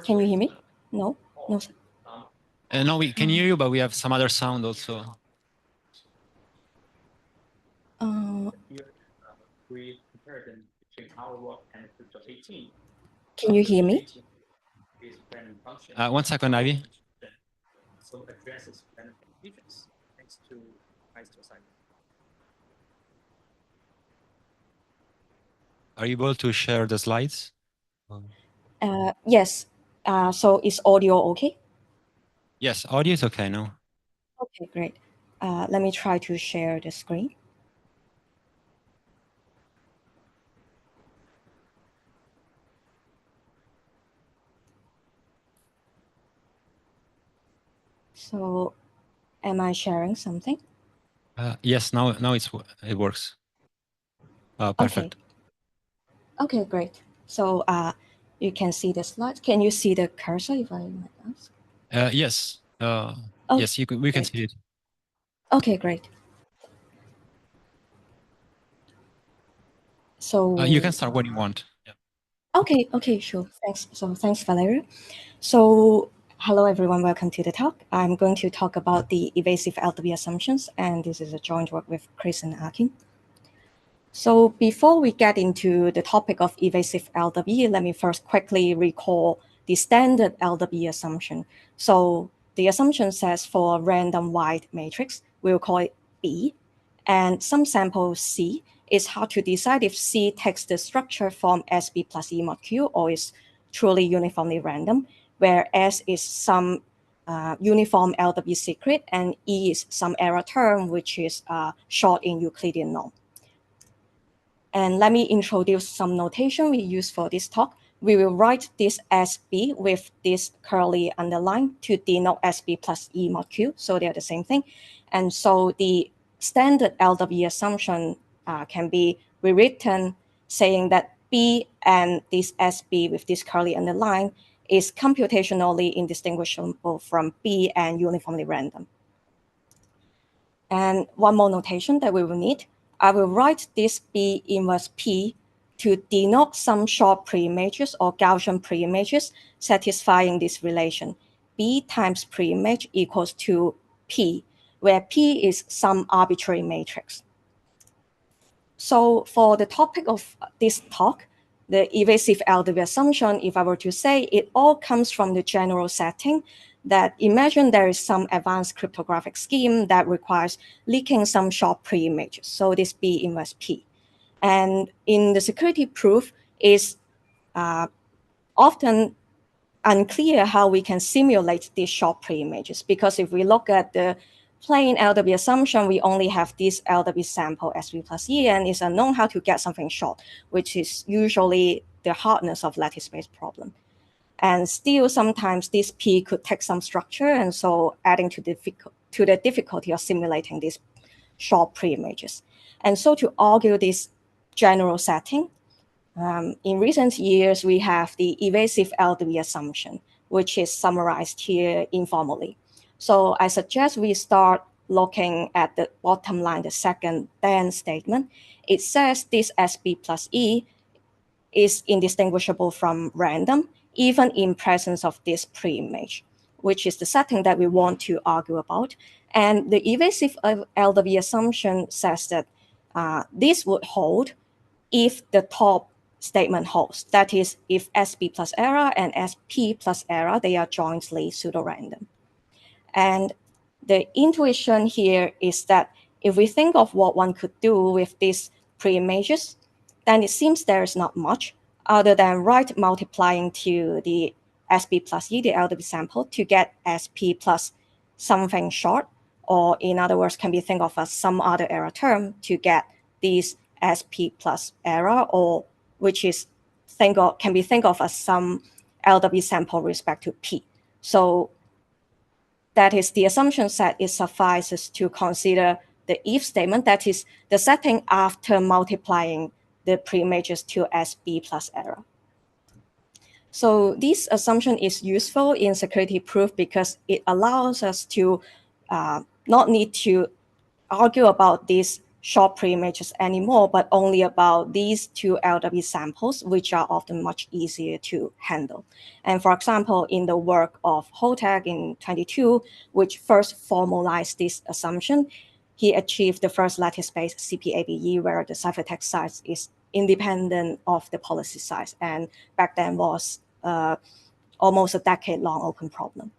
Can you hear me? No? No. No, we can hear you, but we have some other sound also. Can you hear me? 1 second, Ivy. So addresses benefits thanks to Feistel cipher. Are you able to share the slides? Yes. So is audio okay? Yes, audio is okay now. Okay, great. Let me try to share the screen. So am I sharing something? Yes, now it works. Perfect. Okay, great. So you can see the slides. Can you see the cursor if I might ask? Yes. Oh, Yes, we can great. see it. Okay, great. So You can start when you want. Yeah. okay, sure. Thanks. So thanks, Valerio. So hello, everyone. Welcome to the talk. I'm going to talk about the evasive LW assumptions, and this is a joint work with Chris and Akin. So before we get into the topic of evasive LW, let me first quickly recall the standard LW assumption. So the assumption says for a random wide matrix, we'll call it B, and some sample C. It's hard to decide if C takes the structure from SB plus E mod Q or is truly uniformly random, where S is some uniform LW secret and E is some error term, which is short in Euclidean norm. And let me introduce some notation we use for this talk. We will write this SB with this curly underline to denote SB plus E mod Q, so they're the same thing. And so the standard LW assumption can be rewritten saying that B and this SB with this curly underline is computationally indistinguishable from B and uniformly random. And one more notation that we will need. I will write this B inverse P to denote some short preimages or Gaussian preimages satisfying this relation. B times preimage equals to P, where P is some arbitrary matrix. So for the topic of this talk, the evasive LW assumption, if I were to say, it all comes from the general setting that imagine there is some advanced cryptographic scheme that requires leaking some short preimages. So this B inverse P. And in the security proof is often unclear how we can simulate these short preimages, because if we look at the plain LW assumption, we only have this LW sample SB plus E, and it's unknown how to get something short, which is usually the hardness of lattice-based problem. And still, sometimes this P could take some structure, and so adding to the difficulty of simulating these short preimages. And so to argue this general setting, in recent years, we have the evasive LW assumption, which is summarized here informally. So I suggest we start looking at the bottom line, the second then statement. It says this SB plus E is indistinguishable from random, even in presence of this preimage, which is the setting that we want to argue about. And the evasive LW assumption says that this would hold if the top statement holds. That is, if SB plus error and SP plus error, they are jointly pseudorandom. And the intuition here is that if we think of what one could do with these preimages, then it seems there is not much other than multiplying to the SB plus E, the LW sample, to get SP plus something short, or in other words, can be think of as some other error term to get these SP plus error, or which is can be think of as some LW sample respect to P. So that is the assumption set, it suffices to consider the if statement, that is the setting after multiplying the preimages to SB plus error. So this assumption is useful in security proof because it allows us to not need to argue about these short preimages anymore, but only about these two LW samples, which are often much easier to handle. And for example, in the work of Hotek in 22, which first formalized this assumption, he achieved the first lattice-based CPABE where the ciphertext size is independent of the policy size. And back then was almost a decade-long open problem.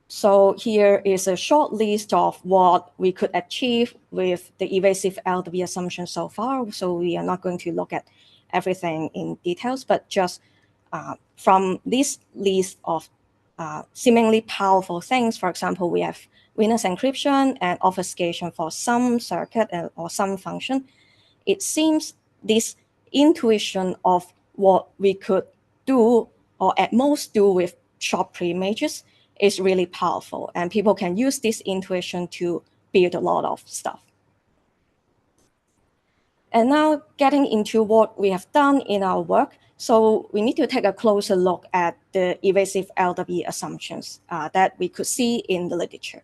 So here is a short list of what we could achieve with the evasive LW assumption so far. So we are not going to look at everything in details, but just from this list of seemingly powerful things, for example, we have witness encryption and obfuscation for some circuit or some function. It seems this intuition of what we could do, or at most do with short preimages, is really powerful, and people can use this intuition to build a lot of stuff. And now getting into what we have done in our work. So we need to take a closer look at the evasive LW assumptions that we could see in the literature.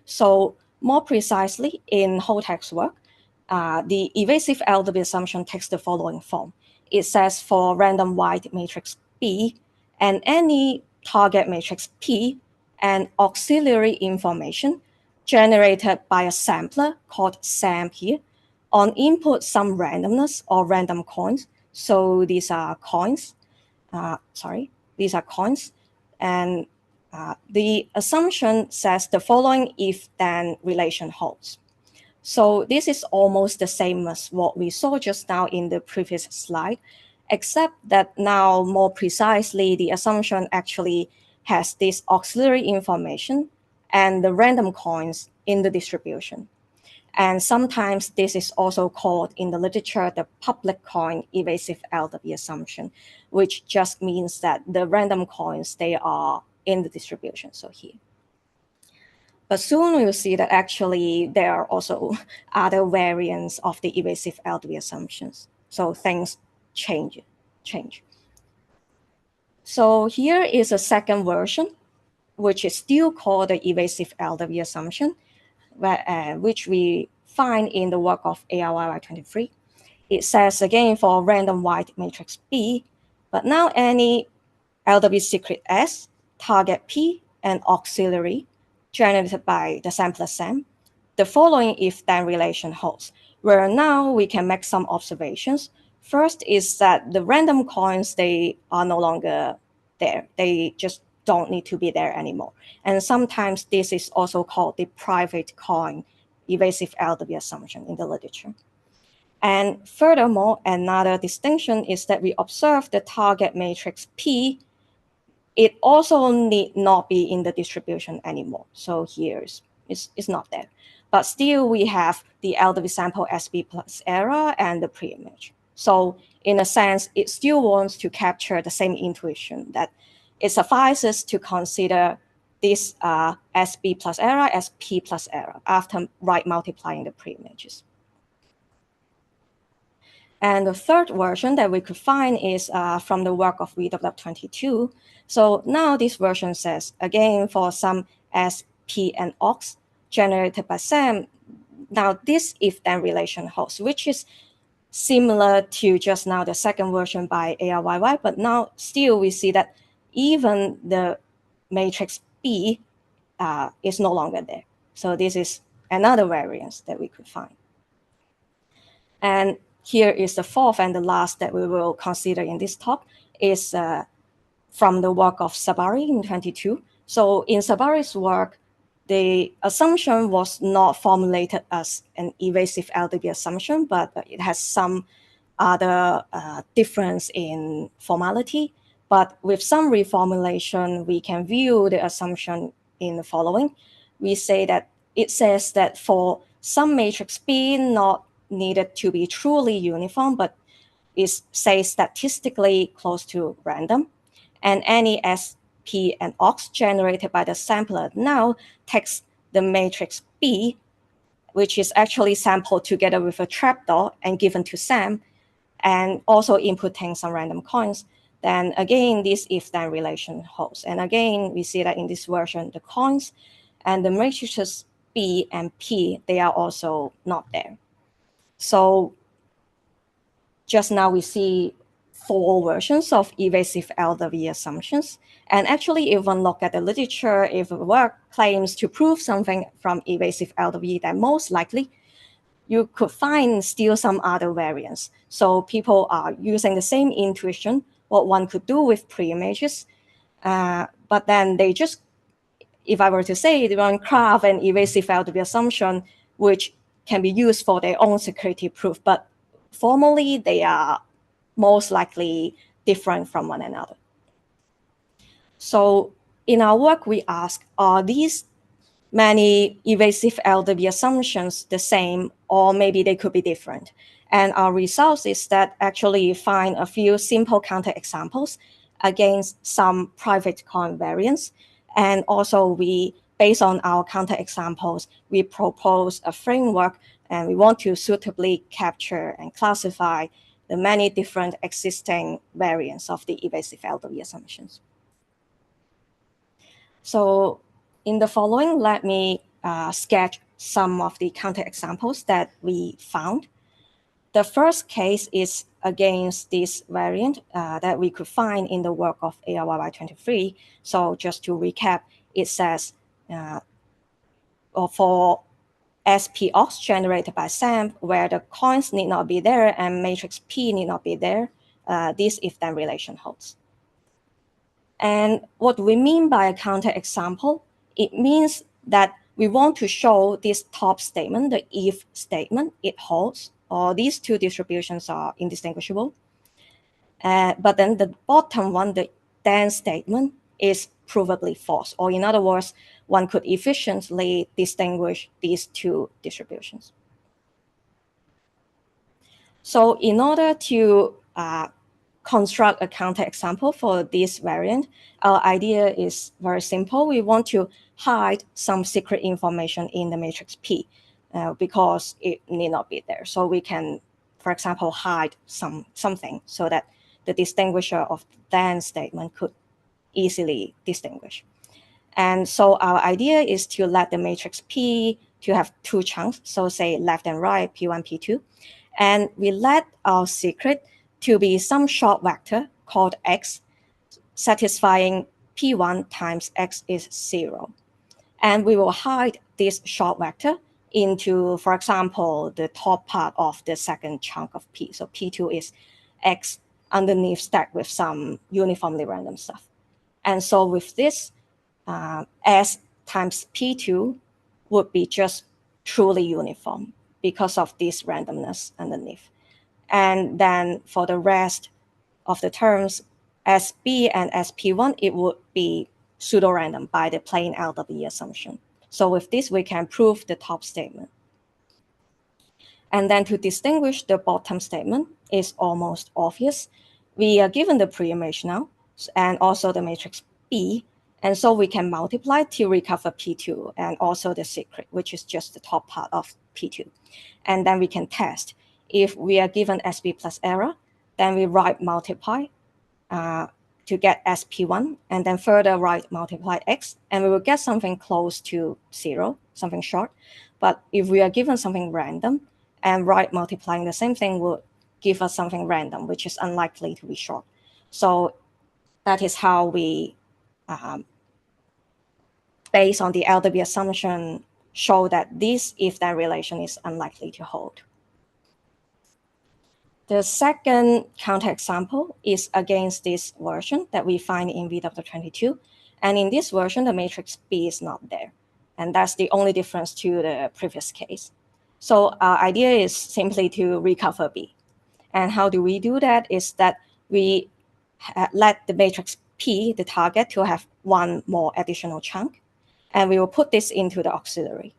So more precisely, in whole text work, the evasive LW assumption takes the following form. It says for random wide matrix B and any target matrix P and auxiliary information generated by a sampler called SAM here, on input some randomness or random coins. So these are coins. These are coins. And the assumption says the following if-then relation holds. So this is almost the same as what we saw just now in the previous slide, except that now more precisely, the assumption actually has this auxiliary information and the random coins in the distribution. And sometimes this is also called in the literature the public coin evasive LW assumption, which just means that the random coins, they are in the distribution, so here. But soon we will see that actually there are also other variants of the evasive LW assumptions. So things change. So here is a second version, which is still called the evasive LW assumption, which we find in the work of ARYY23. It says again for random wide matrix B, but now any LW secret S, target P, and auxiliary generated by the sampler SAM, the following if-then relation holds, where now we can make some observations. First is that the random coins, they are no longer there. They just don't need to be there anymore. And sometimes this is also called the private coin evasive LW assumption in the literature. And furthermore, another distinction is that we observe the target matrix P, it also need not be in the distribution anymore. So here it's not there. But still we have the LW sample SB plus error and the pre-image. So in a sense, it still wants to capture the same intuition that it suffices to consider this SB plus error as P plus error after multiplying the pre-images. And the third version that we could find is from the work of VW22. So now this version says, again, for some S, P, and Aux generated by SAM, now this if-then relation holds, which is similar to just now the second version by ARYY, but now still we see that even the matrix B is no longer there. So this is another variance that we could find. And here is the fourth and the last that we will consider in this talk is from the work of Sabari in 22. So in Sabari's work, the assumption was not formulated as an evasive LW assumption, but it has some other difference in formality. But with some reformulation, we can view the assumption in the following. We say that it says that for some matrix B not needed to be truly uniform, but is, say, statistically close to random, and any SP and Aux generated by the sampler now takes the matrix B, which is actually sampled together with a trapdoor and given to SAM, and also inputting some random coins, then again, this if-then relation holds. And again, we see that in this version, the coins and the matrices B and P, they are also not there. So just now we see 4 versions of evasive LW assumptions. And actually, if one look at the literature, if a work claims to prove something from evasive LW, then most likely you could find still some other variants. So people are using the same intuition, what one could do with pre-images, but then they just, if I were to say, they want to craft an evasive LW assumption, which can be used for their own security proof, but formally they are most likely different from one another. So in our work, we ask, are these many evasive LW assumptions the same, or maybe they could be different? And our results is that actually you find a few simple counterexamples against some private coin variants. And also we, based on our counterexamples, we propose a framework, and we want to suitably capture and classify the many different existing variants of the evasive LW assumptions. So in the following, let me sketch some of the counterexamples that we found. The first case is against this variant that we could find in the work of ARYY23. So just to recap, it says for SP ox generated by SAMP, where the coins need not be there and matrix P need not be there, this if-then relation holds. And what we mean by a counterexample, it means that we want to show this top statement, the if statement, it holds, or these two distributions are indistinguishable. But then the bottom one, the then statement, is provably false. Or in other words, one could efficiently distinguish these two distributions. So in order to construct a counterexample for this variant, our idea is very simple. We want to hide some secret information in the matrix P because it need not be there. So we can, for example, hide something so that the distinguisher of the then statement could easily distinguish. And so our idea is to let the matrix P to have two chunks, so say left and right, P1, P2, and we let our secret to be some short vector called X, satisfying P1 times X is 0. And we will hide this short vector into, for example, the top part of the second chunk of P. So P2 is X underneath stacked with some uniformly random stuff. And so with this, S times P2 would be just truly uniform because of this randomness underneath. And then for the rest of the terms, SB and SP1, it would be pseudo-random by the plain LW assumption. So with this, we can prove the top statement. And then to distinguish the bottom statement is almost obvious. We are given the pre-image now, and also the matrix B, and so we can multiply to recover P2 and also the secret, which is just the top part of P2. And then we can test. If we are given SB plus error, then we right multiply to get SP1, and then further right multiply X, and we will get something close to 0, something short. But if we are given something random, and right multiplying the same thing will give us something random, which is unlikely to be short. So that is how we, based on the LW assumption, show that this if-then relation is unlikely to hold. The second counterexample is against this version that we find in VW22. And in this version, the matrix B is not there. And that's the only difference to the previous case. So our idea is simply to recover B. And how do we do that is that we let the matrix P, the target, to have one more additional chunk. And we will put this into the auxiliary.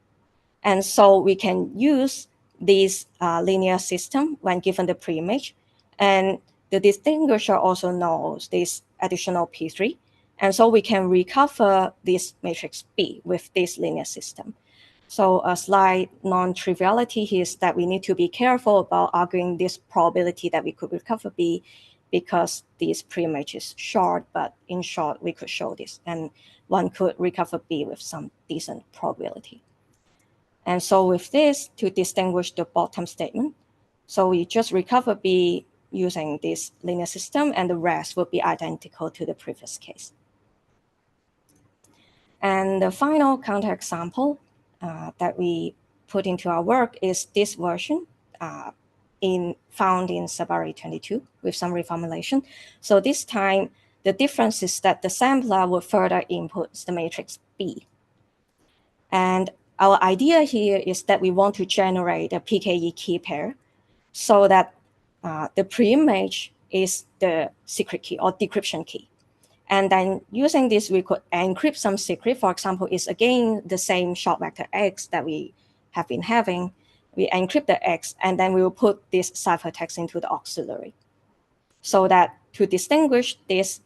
And so we can use this linear system when given the pre-image. And the distinguisher also knows this additional P3. And so we can recover this matrix B with this linear system. So a slight non-triviality here is that we need to be careful about arguing this probability that we could recover B because this pre-image is short, but in short, we could show this. And one could recover B with some decent probability. And so with this, to distinguish the bottom statement, so we just recover B using this linear system, and the rest will be identical to the previous case. And the final counterexample that we put into our work is this version found in Sabari 22 with some reformulation. So this time, the difference is that the sampler will further input the matrix B. And our idea here is that we want to generate a PKE key pair so that the pre-image is the secret key or decryption key. And then using this, we could encrypt some secret. For example, it's again the same short vector X that we have been having. We encrypt the X, and then we will put this ciphertext into the auxiliary. So that to distinguish this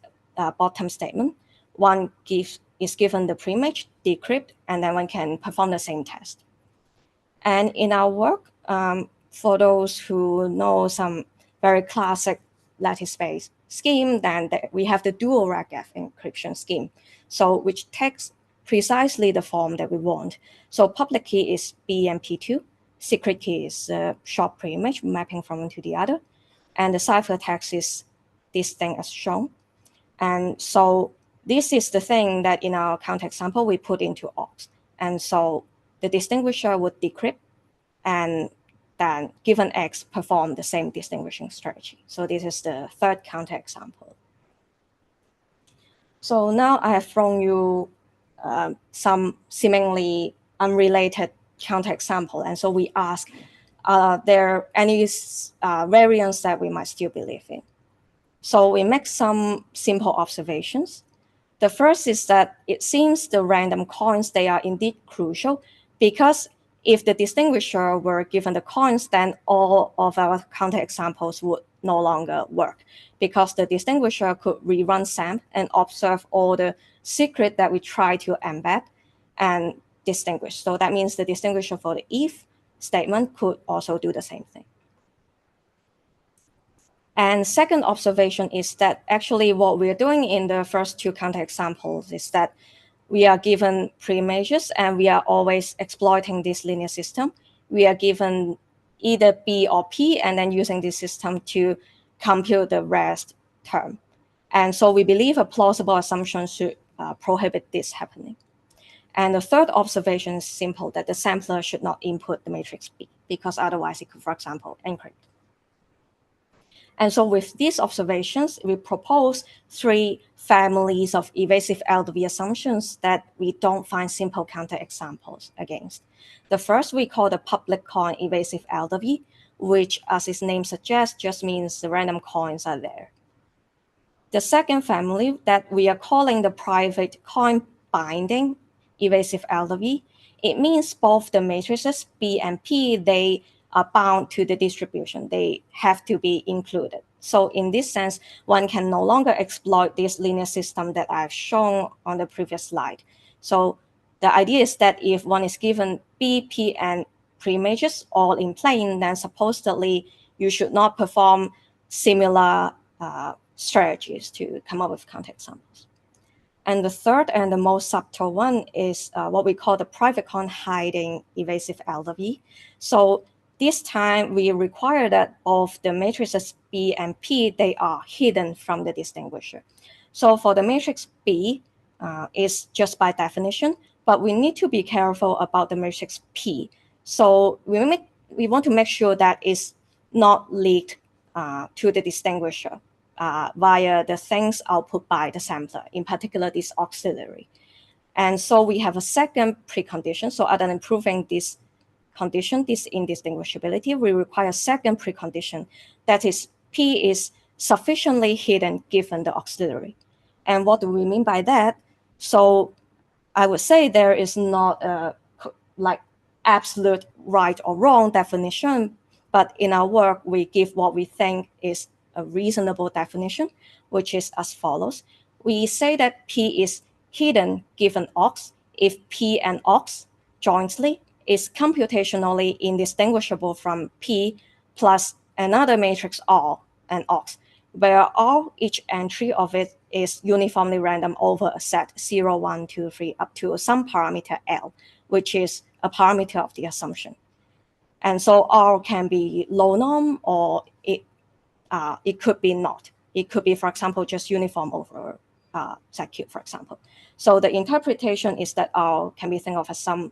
bottom statement, one is given the pre-image, decrypt, and then one can perform the same test. And in our work, for those who know some very classic lattice-based scheme, then we have the dual RAGF encryption scheme, so which takes precisely the form that we want. So public key is B and P2, secret key is short preimage mapping from one to the other, and the ciphertext is this thing as shown. And so this is the thing that in our context sample we put into OX. And so the distinguisher would decrypt, and then given X perform the same distinguishing strategy. So this is the third counterexample. So now I have thrown you some seemingly unrelated counterexample. And so we ask, are there any variants that we might still believe in? So we make some simple observations. The first is that it seems the random coins, they are indeed crucial, because if the distinguisher were given the coins, then all of our counterexamples would no longer work, because the distinguisher could rerun SAMP and observe all the secret that we try to embed and distinguish. So that means the distinguisher for the if statement could also do the same thing. And second observation is that actually what we're doing in the first two counterexamples is that we are given preimages and we are always exploiting this linear system. We are given either B or P and then using this system to compute the rest term. And so we believe a plausible assumption should prohibit this happening. And the third observation is simple, that the sampler should not input the matrix B, because otherwise it could, for example, encrypt. And so with these observations, we propose three families of evasive LDV assumptions that we don't find simple counterexamples against. The first we call the public coin evasive LDV, which, as its name suggests, just means the random coins are there. The second family that we are calling the private coin binding evasive LDV, it means both the matrices B and P, they are bound to the distribution. They have to be included. So in this sense, one can no longer exploit this linear system that I've shown on the previous slide. So the idea is that if one is given B, P, and preimages all in plain, then supposedly you should not perform similar strategies to come up with counterexamples. And the third and the most subtle one is what we call the private coin hiding evasive LDV. So this time we require that both the matrices B and P, they are hidden from the distinguisher. So for the matrix B, is just by definition, but we need to be careful about the matrix P. So we want to make sure that it's not leaked to the distinguisher via the things output by the sampler, in particular this auxiliary. And so we have a second precondition. So other than proving this condition, this indistinguishability, we require a second precondition, that is P is sufficiently hidden given the auxiliary. And what do we mean by that? So I would say there is not a like absolute right or wrong definition, but in our work, we give what we think is a reasonable definition, which is as follows. We say that P is hidden given OX if P and OX jointly is computationally indistinguishable from P plus another matrix R and OX, where R, each entry of it is uniformly random over a set 0, 1, 2, 3, up to some parameter L, which is a parameter of the assumption. And so R can be low norm, or it could be not. It could be, for example, just uniform over ZQ, for example. So the interpretation is that R can be thought of as some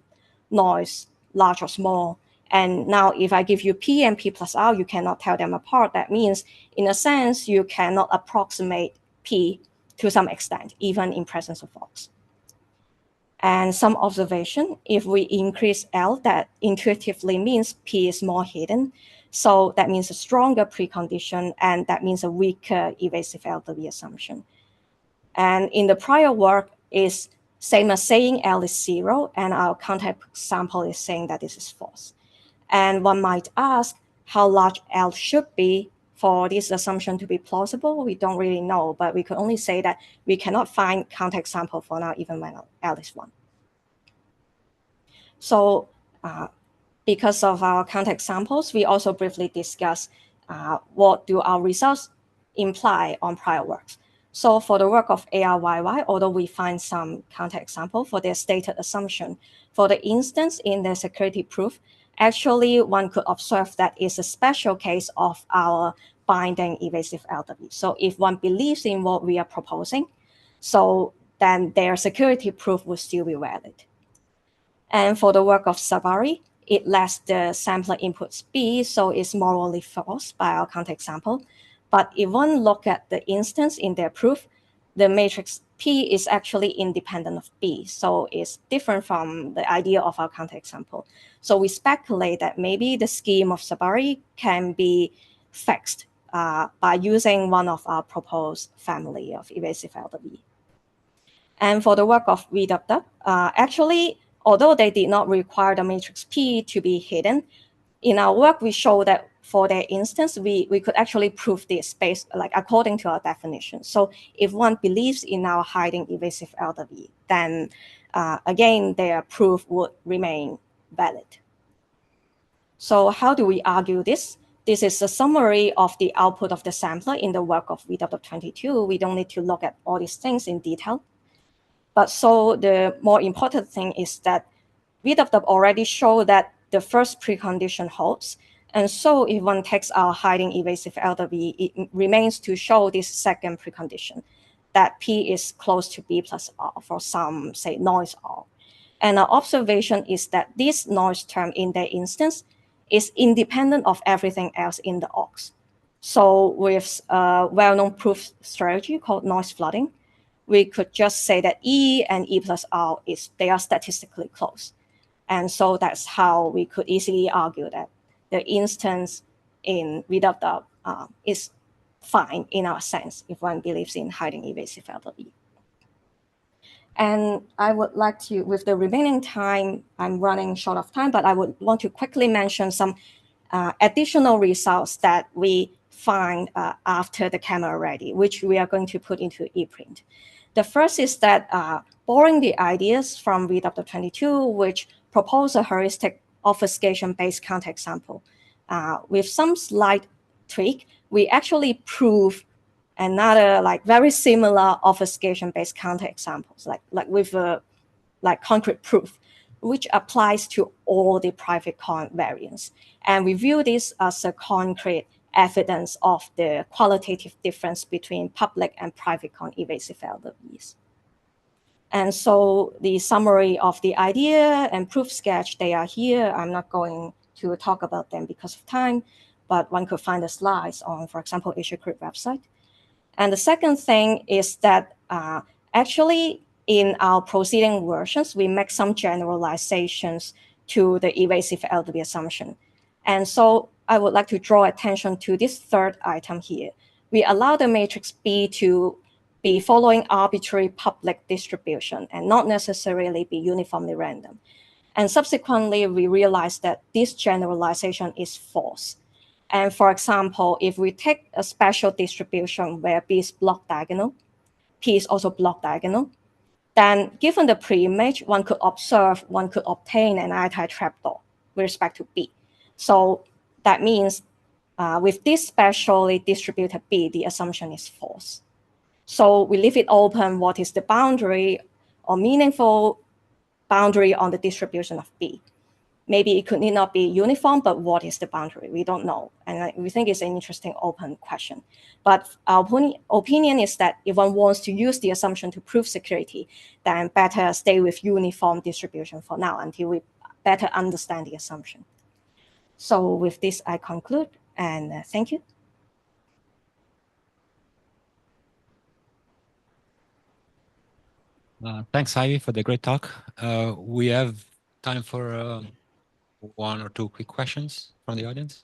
noise, large or small. And now if I give you P and P plus R, you cannot tell them apart. That means, in a sense, you cannot approximate P to some extent, even in presence of OX. And some observation, if we increase L, that intuitively means P is more hidden. So that means a stronger precondition, and that means a weaker evasive LDV assumption. And in the prior work is same as saying L is 0, and our counterexample is saying that this is false. And one might ask how large L should be for this assumption to be plausible. We don't really know, but we could only say that we cannot find counterexample for now, even when L is 1. So because of our counterexamples, we also briefly discuss what do our results imply on prior works. So for the work of ARYY, although we find some counterexample for their stated assumption, for the instance in the security proof, actually one could observe that it's a special case of our binding evasive LW. So if one believes in what we are proposing, so then their security proof will still be valid. And for the work of Sabari, it lets the sampler inputs be, so it's morally false by our counterexample. But if one look at the instance in their proof, the matrix P is actually independent of B. So it's different from the idea of our counterexample. So we speculate that maybe the scheme of Sabari can be fixed by using one of our proposed family of evasive LW. And for the work of VW, actually, although they did not require the matrix P to be hidden, in our work, we show that for their instance, we could actually prove this based, like according to our definition. So if one believes in our hiding evasive LW, then again, their proof would remain valid. So how do we argue this? This is a summary of the output of the sampler in the work of VW22. We don't need to look at all these things in detail. But so the more important thing is that VW already showed that the first precondition holds. And so if one takes our hiding evasive LW, it remains to show this second precondition, that P is close to B plus R for some, say, noise R. And our observation is that this noise term in their instance is independent of everything else in the aux. So with a well-known proof strategy called noise flooding, we could just say that E and E plus R they are statistically close. And so that's how we could easily argue that the instance in VW is fine in our sense if one believes in hiding evasive LW. And I would like to, with the remaining time, I'm running short of time, but I would want to quickly mention some additional results that we find after the camera ready, which we are going to put into ePrint. The first is that borrowing the ideas from VW22, which propose a heuristic obfuscation-based counterexample, with some slight tweak, we actually prove another very similar obfuscation-based counterexamples, like with a concrete proof, which applies to all the private coin variants. And we view this as a concrete evidence of the qualitative difference between public and private coin evasive LWs. And so the summary of the idea and proof sketch, they are here. I'm not going to talk about them because of time, but one could find the slides on, for example, Asiacrypt website. And the second thing is that actually in our proceeding versions, we make some generalizations to the evasive LW assumption. And so I would like to draw attention to this third item here. We allow the matrix B to be following arbitrary public distribution and not necessarily be uniformly random. And subsequently, we realize that this generalization is false. And for example, if we take a special distribution where B is block diagonal, P is also block diagonal, then given the pre-image, one could obtain an anti-trapdoor with respect to B. So that means with this specially distributed B, the assumption is false. So we leave it open what is the boundary or meaningful boundary on the distribution of B. Maybe it could need not be uniform, but what is the boundary? We don't know. And we think it's an interesting open question. But our opinion is that if one wants to use the assumption to prove security, then better stay with uniform distribution for now until we better understand the assumption. So with this, I conclude, and thank you. Thanks, Ivy, for the great talk. We have time for one or two quick questions from the audience.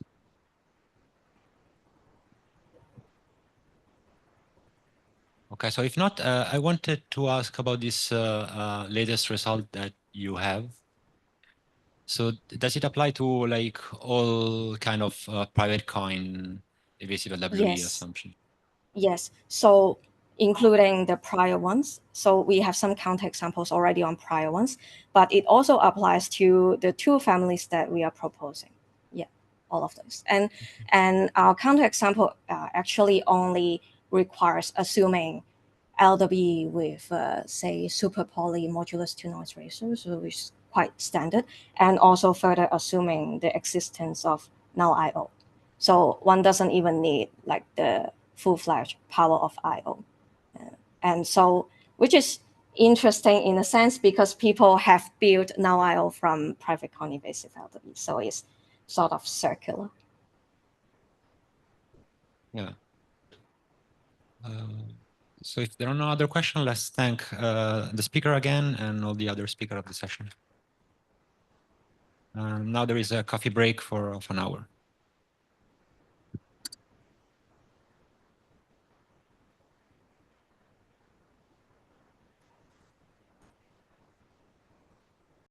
Okay, so if not, I wanted to ask about this latest result that you have. So does it apply to all kind of private coin evasive LWE assumption? Yes. So including the prior ones. So we have some counterexamples already on prior ones, but it also applies to the two families that we are proposing. Yeah. all of this. And our counterexample actually only requires assuming LW with, say, super poly modulus to noise ratio, so which is quite standard, and also further assuming the existence of null IO. So one doesn't even need like the full-fledged power of IO. And so, which is interesting in a sense because people have built null IO from private non-invasive LW, so it's sort of circular. Yeah. So if there are no other questions, let's thank the speaker again and all the other speakers of the session. Now there is a coffee break for an hour.